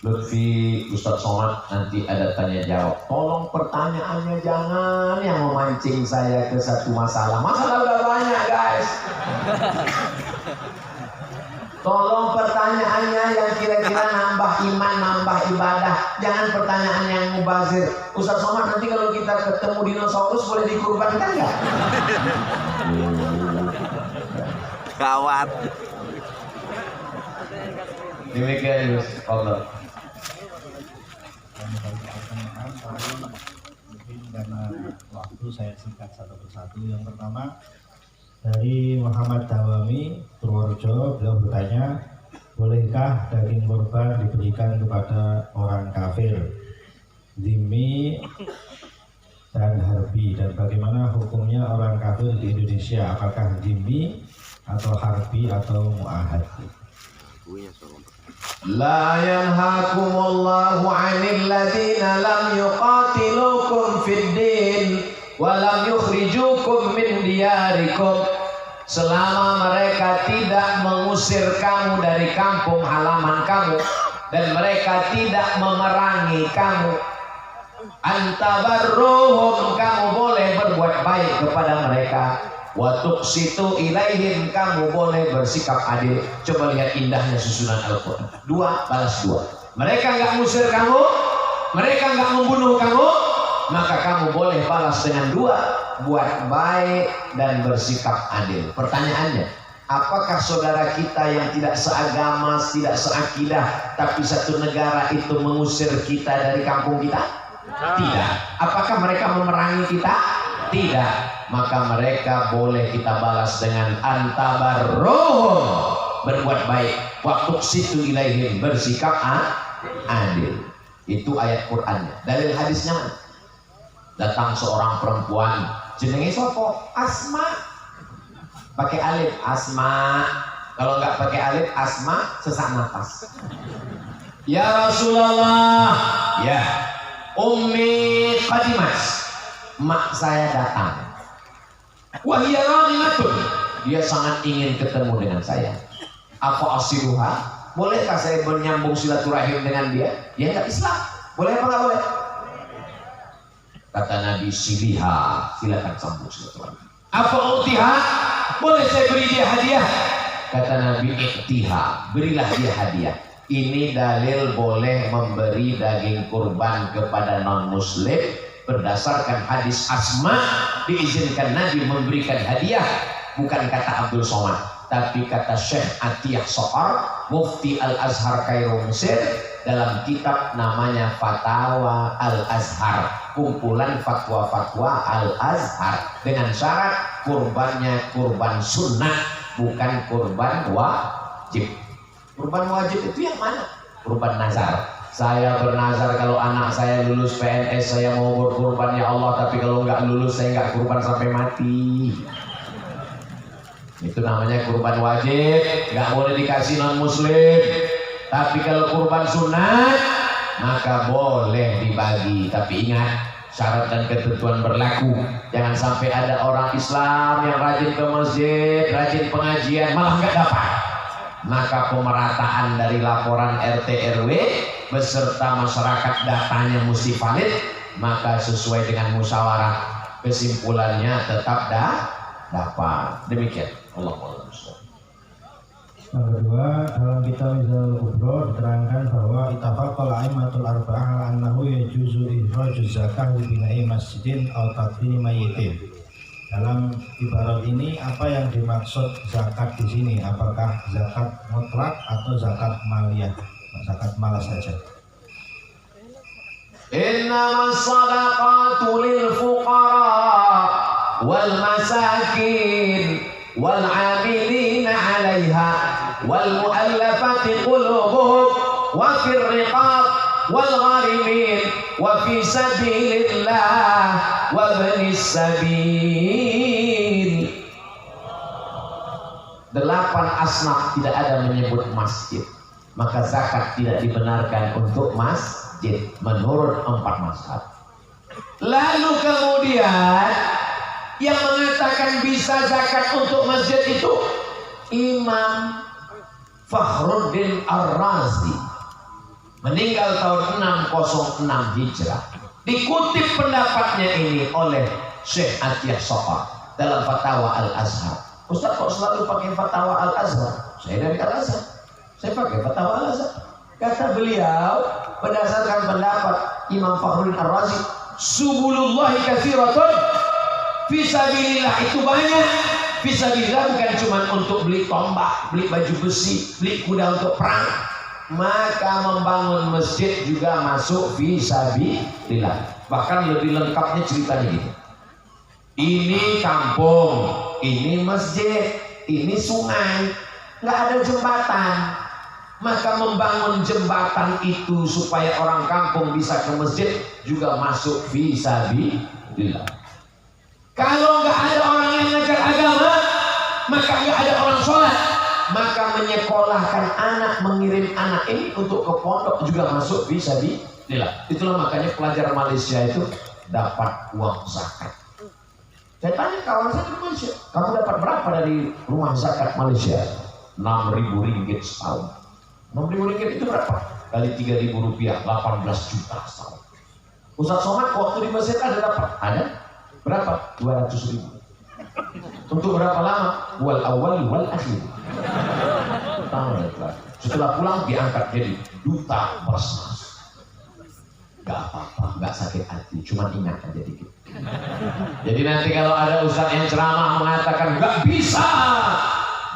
Lutfi, Ustadz Somad, nanti ada tanya jawab. Tolong pertanyaannya jangan yang memancing saya ke satu masalah. Masalah udah banyak, guys. Tolong pertanyaannya yang kira-kira nambah iman, nambah ibadah. Jangan pertanyaan yang mubazir. Ustaz Somad, nanti kalau kita ketemu dinosaurus boleh dikurbankan nggak?
Gawat.
Demikian Allah.
Mungkin karena waktu saya singkat satu persatu. Yang pertama, Dari Muhammad Dawami Purworejo, beliau bertanya, bolehkah daging kurban diberikan kepada orang kafir, dhimmi dan harbi, dan bagaimana hukumnya orang kafir di Indonesia, apakah dhimmi atau harbi atau mu'ahad?
La yanhakumullahu 'anil ladzina lam yuqatilukum fid din wa lam yukhrijukum min diyarikum. Selama mereka tidak mengusir kamu dari kampung halaman kamu dan mereka tidak memerangi kamu, antabarruhum, kamu boleh berbuat baik kepada mereka, wa tuqsitu ilaihim, kamu boleh bersikap adil. Coba lihat indahnya susunan Al-Quran. 2 balas 2. Mereka nggak ngusir kamu, mereka nggak membunuh kamu, maka kamu boleh balas dengan 2, buat baik dan bersikap adil. Pertanyaannya, apakah saudara kita yang tidak seagama, tidak seakidah, tapi satu negara itu mengusir kita dari kampung kita? Tidak. Apakah mereka memerangi kita? Tidak. Maka mereka boleh kita balas dengan antabarruhum, berbuat baik, waktu situ ilaihim, bersikap adil. Itu ayat Qur'annya. Dalil hadisnya mana? Datang seorang perempuan, jenenge sopo? Asma. Pakai alif, Asma. Kalau nggak pakai alif, Asma, sesak nafas. Ya Rasulullah, ya Ummi qadimas, mak saya datang. Wahia raghimatun, dia sangat ingin ketemu dengan saya. Apa asiluha? Bolehkah saya menyambung silaturahim dengan dia? Dia nggak Islam. Boleh apa nggak boleh? Kata Nabi, siliha, silakan sambung silaturahim. Apa utiha? Boleh saya beri dia hadiah? Kata Nabi, iktiha, berilah dia hadiah. Ini dalil boleh memberi daging kurban kepada non-muslim berdasarkan hadis Asma, diizinkan Nabi memberikan hadiah. Bukan kata Abdul Somad, tapi kata Syekh Atiyah So'ar, Mufti Al-Azhar Kairo Mesir, dalam kitab namanya Fatawa Al-Azhar, kumpulan fatwa-fatwa Al-Azhar, dengan syarat kurbannya kurban sunnah, bukan kurban wajib. Kurban wajib itu yang mana? Kurban nazar. Saya bernazar kalau anak saya lulus PNS saya mau berkurban ya Allah, tapi kalau nggak lulus saya nggak kurban sampai mati. Itu namanya kurban wajib, nggak boleh dikasih non muslim. Tapi kalau kurban sunat maka boleh dibagi. Tapi ingat, syarat dan ketentuan berlaku. Jangan sampai ada orang Islam yang rajin ke masjid, rajin pengajian, malah nggak dapat. Maka pemerataan dari laporan RT RW beserta masyarakat datanya mesti valid. Maka sesuai dengan musyawarah kesimpulannya tetap dapat. Demikian. Allahumma sholli.
Yang kedua, dalam kitab Mizanul Kubro diterangkan bahwa ittafaqal a'immatul arba'ah annahu yajuzu ikhrajuz zakah li bina'i masjidin aw tadfini mayyitin. Dalam ibarat ini apa yang dimaksud zakat di sini? Apakah zakat mutlak atau zakat maliyah? Zakat malas saja.
Innamas shadaqatu lil fuqara wal masakin wal 'amilina 'alaiha wal mu'allafati qulubuhum wa fir riqab wal gharimin wa fi sabilillah wa ibnis sabil. 8 asnaf tidak ada menyebut masjid, maka zakat tidak dibenarkan untuk masjid menurut 4 mazhab. Lalu kemudian yang mengatakan bisa zakat untuk masjid itu Imam Fakhruddin Ar-Razi, meninggal tahun 606 Hijrah. Dikutip pendapatnya ini oleh Syekh Atiyah So'ar dalam Fatawa Al-Azhar. Ustaz kok selalu pakai Fatawa Al-Azhar? Saya dari Al-Azhar, saya pakai Fatawa Al-Azhar. Kata beliau, berdasarkan pendapat Imam Fakhruddin Ar-Razi, subulullahi katsiratun, fisabilillah itu banyak. Fisabilillah bukan cuma untuk beli tombak, beli baju besi, beli kuda untuk perang. Maka membangun masjid juga masuk fisabilillah. Bahkan lebih lengkapnya ceritanya gitu. Ini kampung ini masjid, ini sungai, nggak ada jembatan. Maka membangun jembatan itu supaya orang kampung bisa ke masjid juga masuk fisabilillah. Kalau nggak ada orang yang ngajar agama, maka nggak ada orang sholat. Maka menyekolahkan anak, mengirim anak ini untuk ke pondok juga masuk fisabilillah. Itulah makanya pelajar Malaysia itu dapat uang zakat. Saya tanya kawan saya di Malaysia, kamu dapat berapa dari rumah zakat Malaysia? 6.000 ringgit setahun. 6.000 ringgit itu berapa? Kali 3.000 rupiah, 18 juta setahun. Ustaz Somad waktu di masjid ada dapat? Ada? Berapa? 200.000. Untuk berapa lama? Wal awal wal akhir. Setelah pulang diangkat jadi duta Basnas. Gak apa-apa, gak sakit hati, cuma ingat aja dikit. Jadi nanti kalau ada ustaz yang ceramah mengatakan gak bisa,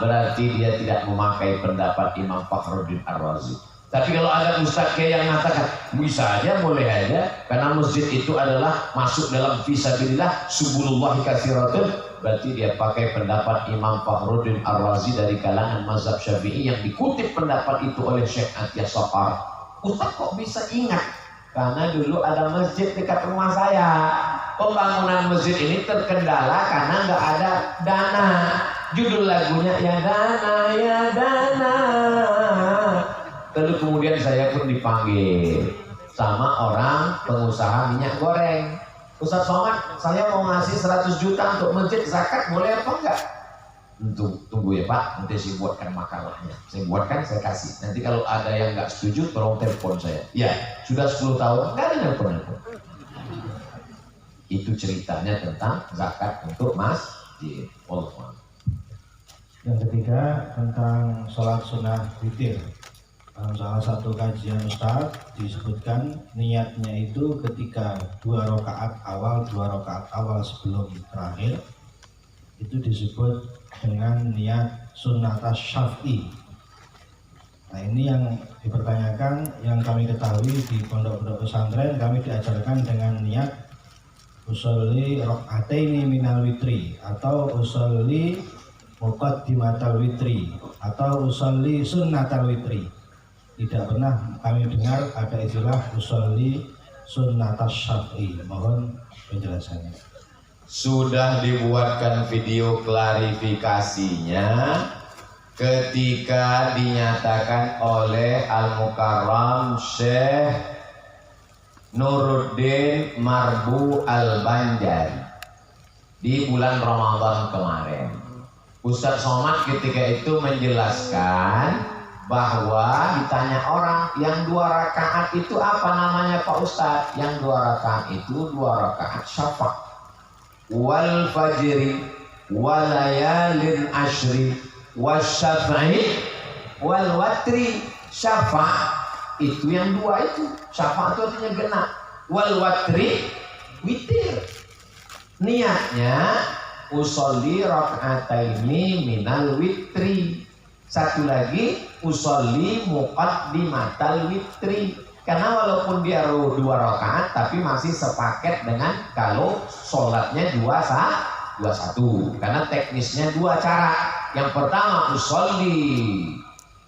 berarti dia tidak memakai pendapat Imam Fakhruddin Ar-Razi. Tapi kalau ada ustaz yang mengatakan bisa aja, boleh aja, karena masjid itu adalah masuk dalam fisabilillah, subulullahi katsiratun, berarti dia pakai pendapat Imam Fakhruddin Ar-Razi dari kalangan mazhab Syafi'i yang dikutip pendapat itu oleh Syekh Atiyah Safar. Ustaz kok bisa ingat? Karena dulu ada masjid dekat rumah saya. Pembangunan masjid ini terkendala karena nggak ada dana. Judul lagunya ya dana, ya dana. Lalu kemudian saya pun dipanggil sama orang pengusaha minyak goreng. Ustaz Somad, saya mau ngasih 100 juta untuk masjid zakat, boleh apa enggak? Tunggu ya Pak, nanti saya buatkan makalahnya. Saya buatkan, saya kasih. Nanti kalau ada yang nggak setuju, tolong telepon saya. Ya, sudah 10 tahun, nggak ada telepon. Itu ceritanya tentang zakat untuk masjid. Allah.
Yang ketiga tentang sholat sunnah witir. Dalam salah satu kajian Ustaz disebutkan niatnya itu ketika 2 rakaat awal sebelum terakhir itu disebut dengan niat sunnatas syaf'i. Nah ini yang dipertanyakan, yang kami ketahui di pondok-pondok pesantren kami diajarkan dengan niat usolli rakaataini minal witri atau usolli muqaddimatal witri atau usolli sunnatal witri. Tidak pernah kami dengar ada istilah usolli sunnatas syaf'i. Mohon penjelasannya.
Sudah dibuatkan video klarifikasinya ketika dinyatakan oleh Al-Mukarram Syekh Nuruddin Marbu Al-Banjari di bulan Ramadan kemarin. Ustaz Somad ketika itu menjelaskan bahwa ditanya orang yang 2 rakaat itu apa namanya Pak Ustaz? Yang 2 rakaat itu 2 rakaat syafa' wal fajri walayalin ashri wasyafa'i wal watri. Syafa' itu yang 2 itu, syafa' itu artinya genap, wal watri witir. Niatnya usolli raka'ataini minal witri. Satu lagi usolli muqaddimatal witri. Karena walaupun dia 2 rakaat tapi masih sepaket dengan kalau sholatnya 2-1. Karena teknisnya 2 cara. Yang pertama usolli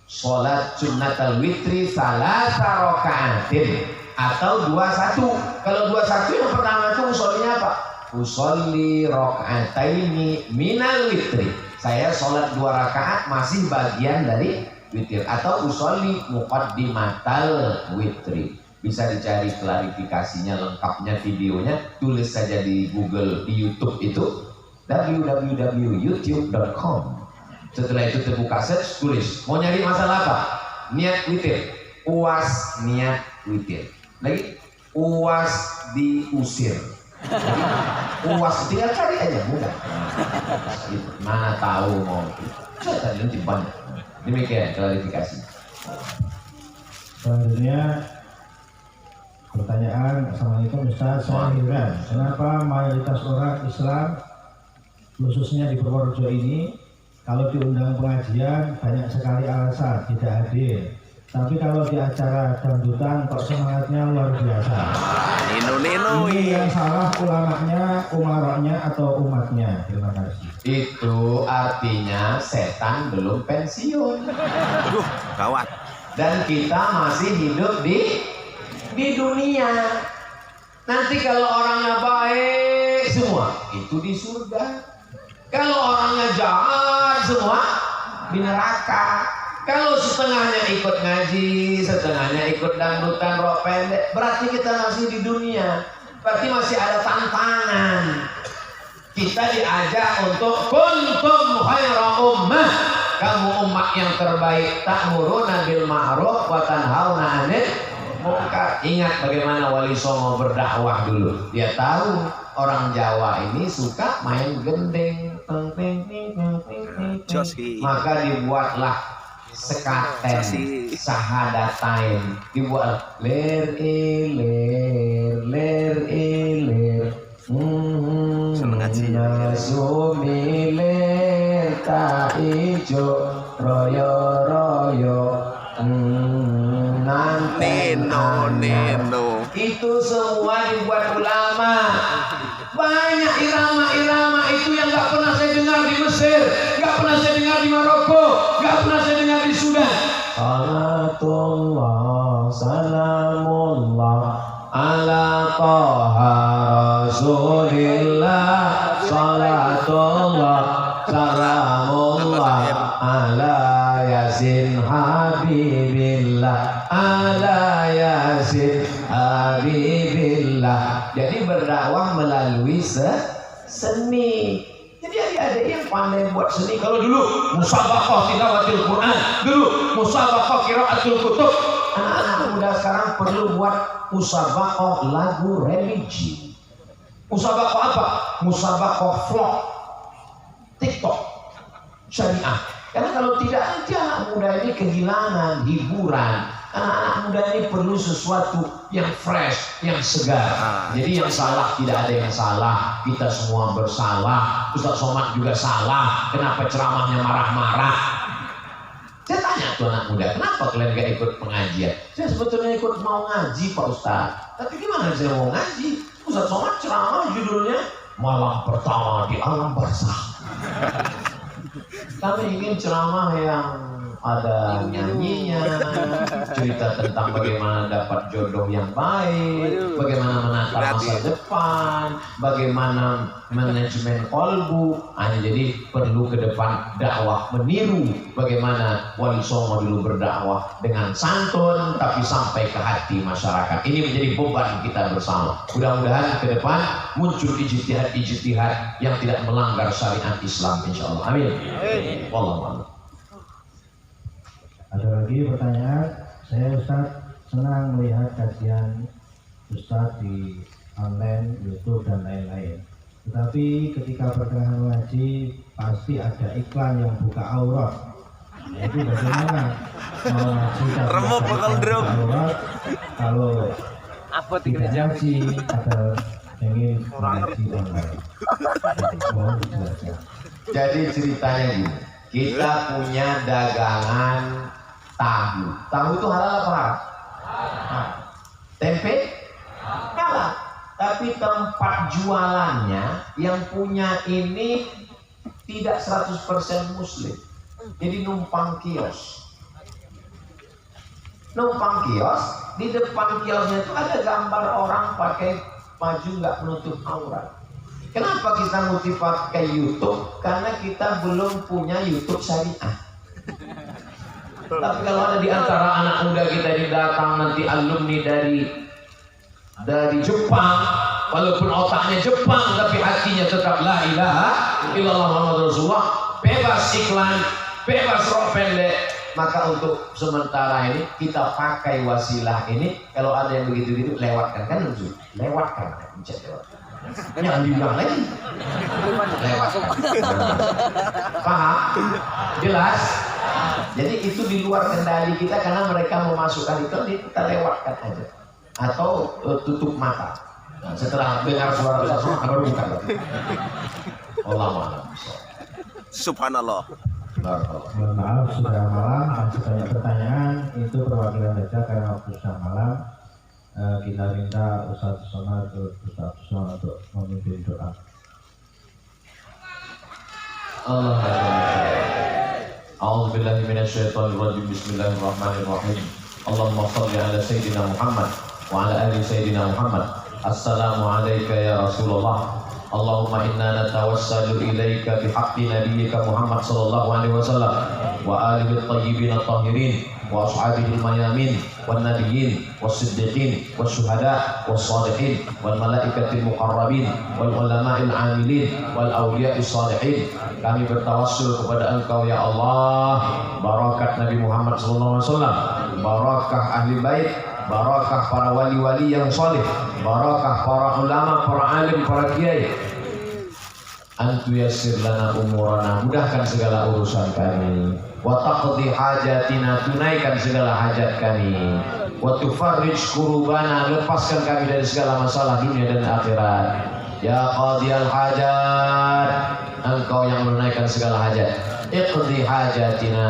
sholat sunnatal witri salasa rakaatin atau 2-1. Kalau 2-1 yang pertama itu usollinya apa? Usolli rakaataini minal witri. Saya sholat 2 rakaat masih bagian dari witir atau usolli muqaddimatal witri. Bisa dicari klarifikasinya lengkapnya videonya, tulis saja di Google, di YouTube itu www.youtube.com. Setelah itu terbuka search, tulis mau nyari masalah apa? Niat witir, uas niat witir. Lagi uas diusir. Uas tinggal cari aja, mudah. Mana tahu mau. Saya tadi nanti banyak. Demikian klarifikasi.
Selanjutnya pertanyaan, Assalamualaikum Ustaz, saya heran kenapa mayoritas orang Islam khususnya di Purworejo ini kalau diundang pengajian banyak sekali alasan tidak hadir, Tapi kalau di acara dangdutan kok semangatnya luar biasa.
Nino.
Ini yang salah ulamanya, umaroknya atau umatnya? Terima kasih.
Itu artinya setan belum pensiun.
Aduh, gawat.
Dan kita masih hidup di dunia. Nanti kalau orangnya baik semua, itu di surga. Kalau orangnya jahat semua, di neraka. Kalau setengahnya ikut ngaji, setengahnya ikut dangdutan rok pendek, berarti kita masih di dunia. Berarti masih ada tantangan. Kita diajak untuk kuntum khaira ummah. Kamu umat yang terbaik, ta'muruna bil ma'ruf wa tanhauna 'anil munkar. Ingat bagaimana Wali Songo berdakwah dulu. Dia tahu orang Jawa ini suka main gendeng. Maka dibuatlah sekaten sahadatain, dibuat ler
seneng ngaji
sumiler tak ijo royo nanti
Nino.
itu semua dibuat ulama. Banyak irama-irama itu yang gak pernah saya dengar di Mesir, gak pernah saya dengar di Maroko, gak pernah saya dengar di Sudan. Salatullah salamullah ala taha rasulillah. Salatullah salamullah ala yasin habibillah. Ala yasin habibillah. Jadi berdakwah melalui seni. Jadi adik-adik yang pandai buat seni. Kalau dulu musabaqah tilawatil Quran, dulu musabaqah qiraatul kutub. Anak-anak muda sekarang perlu buat musabaqah lagu religi. Musabaqah apa? Musabaqah vlog, TikTok, syariah. Karena kalau tidak nanti anak muda ini kehilangan hiburan. Anak-anak muda ini perlu sesuatu yang fresh, yang segar. Jadi yang salah tidak ada yang salah. Kita semua bersalah. Ustaz Somad juga salah. Kenapa ceramahnya marah-marah? Saya tanya tuh anak muda, kenapa kalian gak ikut pengajian? Saya sebetulnya ikut mau ngaji Pak Ustaz. Tapi gimana saya mau ngaji? Ustaz Somad ceramah judulnya Malam Pertama di Alam Barzakh. Kami ingin ceramah yang ada nyanyinya, cerita tentang bagaimana dapat jodoh yang baik, bagaimana menata masa depan, bagaimana manajemen kolbu. Jadi perlu ke depan dakwah meniru bagaimana Wali Songo dulu berdakwah dengan santun tapi sampai ke hati masyarakat. Ini menjadi beban kita bersama. Mudah-mudahan ke depan muncul ijtihad yang tidak melanggar syariat Islam, insyaallah. Amin. Wallahu a'lam.
Ada lagi pertanyaan? Saya Ustaz senang melihat kajian Ustaz di online, YouTube dan lain-lain. Tetapi ketika pertengahan mengaji pasti ada iklan yang buka aurat. Itu bagaimana mau ngaji
Remuk bakal drop.
aurat kalau tidak ngaji atau ingin mengaji online? Mohon dijelaskan.
Jadi ceritanya gini, kita punya dagangan tahu. Tahu itu halal apa haram? Halal. Tempe? Halal. Tapi tempat jualannya yang punya ini tidak 100% muslim. Jadi numpang kios. Numpang kios, di depan kiosnya itu ada gambar orang pakai baju nggak menutup aurat. Kenapa kita mesti pakai YouTube? Karena kita belum punya YouTube syariah. Tapi kalau ada di antara anak muda kita ini datang nanti alumni dari Jepang, walaupun otaknya Jepang tapi hatinya tetap la ilaha illallah Muhammad Rasulullah, bebas iklan, bebas rok pendek. Maka untuk sementara ini kita pakai wasilah ini. Kalau ada yang begitu-begitu lewatkan, kan lucu, lewatkan, pencet lewatkan. Jangan diulang lagi. Paham? Jelas? Jadi itu di luar kendali kita karena mereka memasukkan itu, kita lewatkan aja. Atau tutup mata. Nah, setelah dengar suara Rasulullah baru buka lagi. Allahu a'lam.
Subhanallah.
Mohon maaf sudah malam, masih banyak pertanyaan. Itu perwakilan saja karena waktu sudah malam. Kita minta Ustaz Somad untuk memimpin doa.
A'udzu billahi minasyaitonir rajim. Bismillahirrahmanirrahim. Allahumma shalli ala sayyidina Muhammad wa ala ali sayyidina Muhammad. Assalamu alayka ya Rasulullah. Allahumma inna natawassalu ilaika bihaqqi nabiyyika Muhammad sallallahu alaihi wasallam wa alihi at-tayyibin at-tahirin wa ashabihi al-mayamin wan nabiyyin was-siddiqin wasyuhada was-salihin wal malaikatil muqarrabin wal ulama'il 'amilin wal awliya'is salihin. Kami bertawassul kepada Engkau ya Allah, barakat Nabi Muhammad sallallahu alaihi wasallam, barakah ahli bait, barakah para wali-wali yang saleh, barakah para ulama, para alim, para kiai. Antu yassir lana umurana, mudahkan segala urusan kami. Wa taqdi hajatina, tunaikan segala hajat kami. Wa tufarrij kurubana, lepaskan kami dari segala masalah dunia dan akhirat. Ya qadiyal hajat, Engkau yang menunaikan segala hajat. Iqdi hajatina.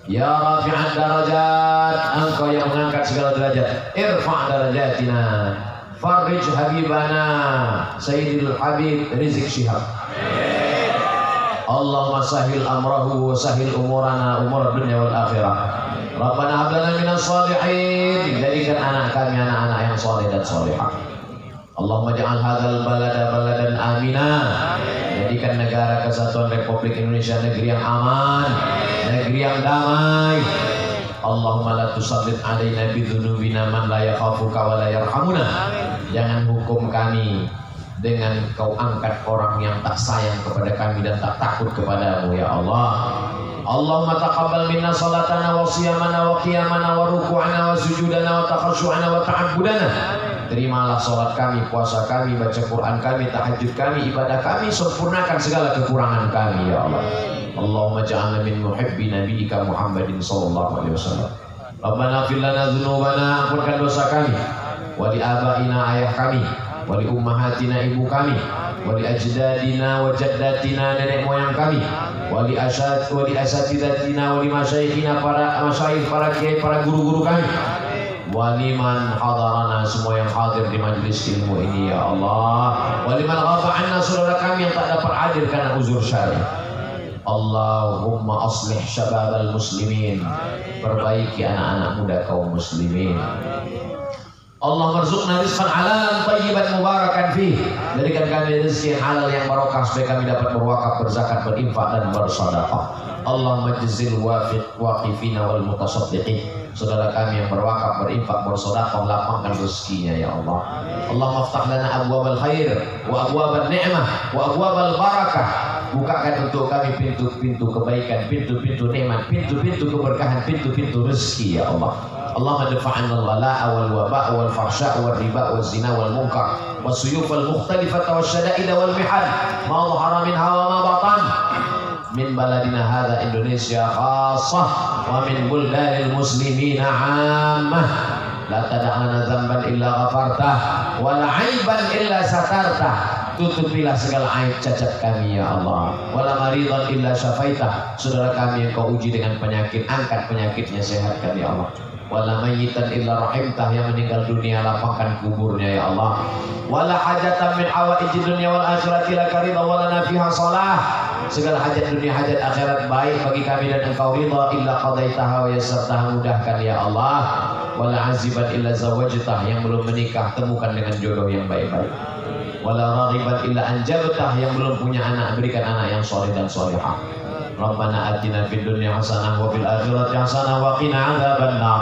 Ya rafi'ad darajat, Engkau yang mengangkat segala derajat. Irfa' darajatina. Farrij habibana Sayyidil Habib Rizik Syihab. Allahumma sahil amrahu wa sahil umurana umur dunia wal akhirah. Rabbana hab lana minas shalihin, jadikan anak kami anak-anak yang saleh dan salihah. Allahumma ja'al hadzal balada baladan amina, jadikan negara kesatuan Republik Indonesia negeri yang aman, negeri yang damai. Allahumma la tusallit alaina bidhunubina man la yakhafuka wa la yarhamuna. Jangan hukum kami dengan Kau angkat orang yang tak sayang kepada kami dan tak takut kepadamu ya Allah. Allahumma taqabbal minna salatana wa siyamana wa qiyamana wa ruku'ana wa sujudana wa takhashu'ana wa ta'abbudana. Terimalah salat kami, puasa kami, baca Quran kami, tahajud kami, ibadah kami, sempurnakan segala kekurangan kami ya Allah. Allahumma ja'alna min muhibbi nabiyyika Muhammadin sallallahu alaihi wasallam. Rabbana fir lana dzunubana, ampunkan dosa kami, wa li abaina, ayah kami, wa li ummahatina, ibu kami, wa li ajdadina wa jaddatina, nenek moyang kami, wa li asatidatina wa li masyayikhina, para masyayikh, para kiai, para guru-guru kami, wa liman hadarana, semua yang hadir di majelis ilmu ini ya Allah, wa liman ghaba anna, saudara kami yang tak dapat hadir karena uzur syar'i. Allahumma aslih syababal muslimin, perbaiki anak-anak muda kaum muslimin. Allah marzuqna rizqan halalan thayyiban mubarakan fih, jadikan kami rezeki yang halal yang barokah supaya kami dapat berwakaf, berzakat, berinfak dan bersedekah. Allahumma jazil waqifina wal mutasaddiqin, saudara kami yang berwakaf, berinfak, bersedekah, lapangkan rezekinya ya Allah. Allahumma aftah lana abwabal khair wa abwabal ni'mah wa abwabal barakah. Bukakan untuk kami pintu-pintu kebaikan, pintu-pintu nikmat, pintu-pintu keberkahan, pintu-pintu rezeki ya Allah. Allahumma dafa'anna al-ghala'a wal waba'a wal fahsya'a wal riba' wal zina wal munkar was suyuf wal mukhtalifata was syada'id wal mihal ma dhahara minha wa ma batan min baladina hadha Indonesia khassah wa min buldanil muslimina 'ammah. La tada'lana dzamban illa ghafartah wa la 'aiban illa satartah. Tutupilah segala aib cacat kami ya Allah. Wala maridan illa syafaitah, saudara kami yang Kau uji dengan penyakit, angkat penyakitnya, sehatkan ya Allah. Wala mayyitan illa rahimtah, yang meninggal dunia lapangkan kuburnya ya Allah. Wala hajatan min hawaiji dunya wal akhirati laka ridha wa lana fiha salah, segala hajat dunia hajat akhirat baik bagi kami dan Engkau ridha, illa qadaitaha wa yassartaha, mudahkan ya Allah. Wala aziban illa zawajtah, yang belum menikah temukan dengan jodoh yang baik-baik. Wala raghiban illa anjabtah, yang belum punya anak berikan anak yang saleh dan salihah. Rabbana atina fid dunya hasanah wa fil akhirati hasanah wa qina adzabannar.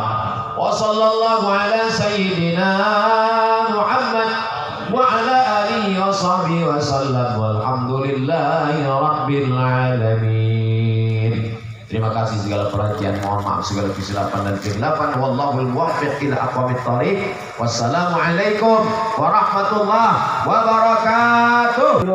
Wa sallallahu ala sayyidina Muhammad wa ala alihi wa sahbihi wa sallam walhamdulillahi rabbil alamin. Terima kasih segala perhatian, mohon maaf segala kesilapan dan kekhilafan. Wallahul muwaffiq ila aqwamit thariq. Wassalamualaikum warahmatullahi wabarakatuh.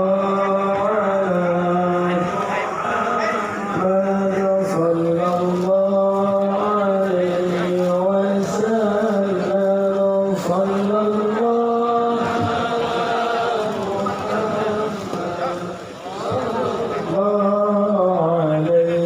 عليه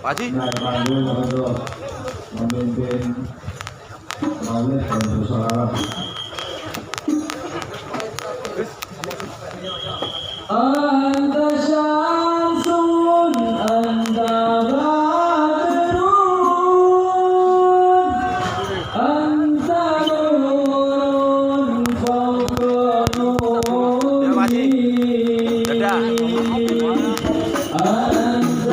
Pak Haji.
Untuk memimpin maulid dan bersolawat.
Anta syamsun, anta badrun, anta nurun fawqa nuri. Anta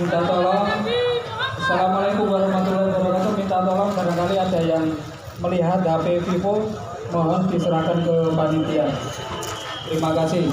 minta tolong. Assalamualaikum warahmatullahi wabarakatuh. Minta tolong, barangkali ada yang melihat HP Vivo, mohon diserahkan ke panitia. Terima kasih.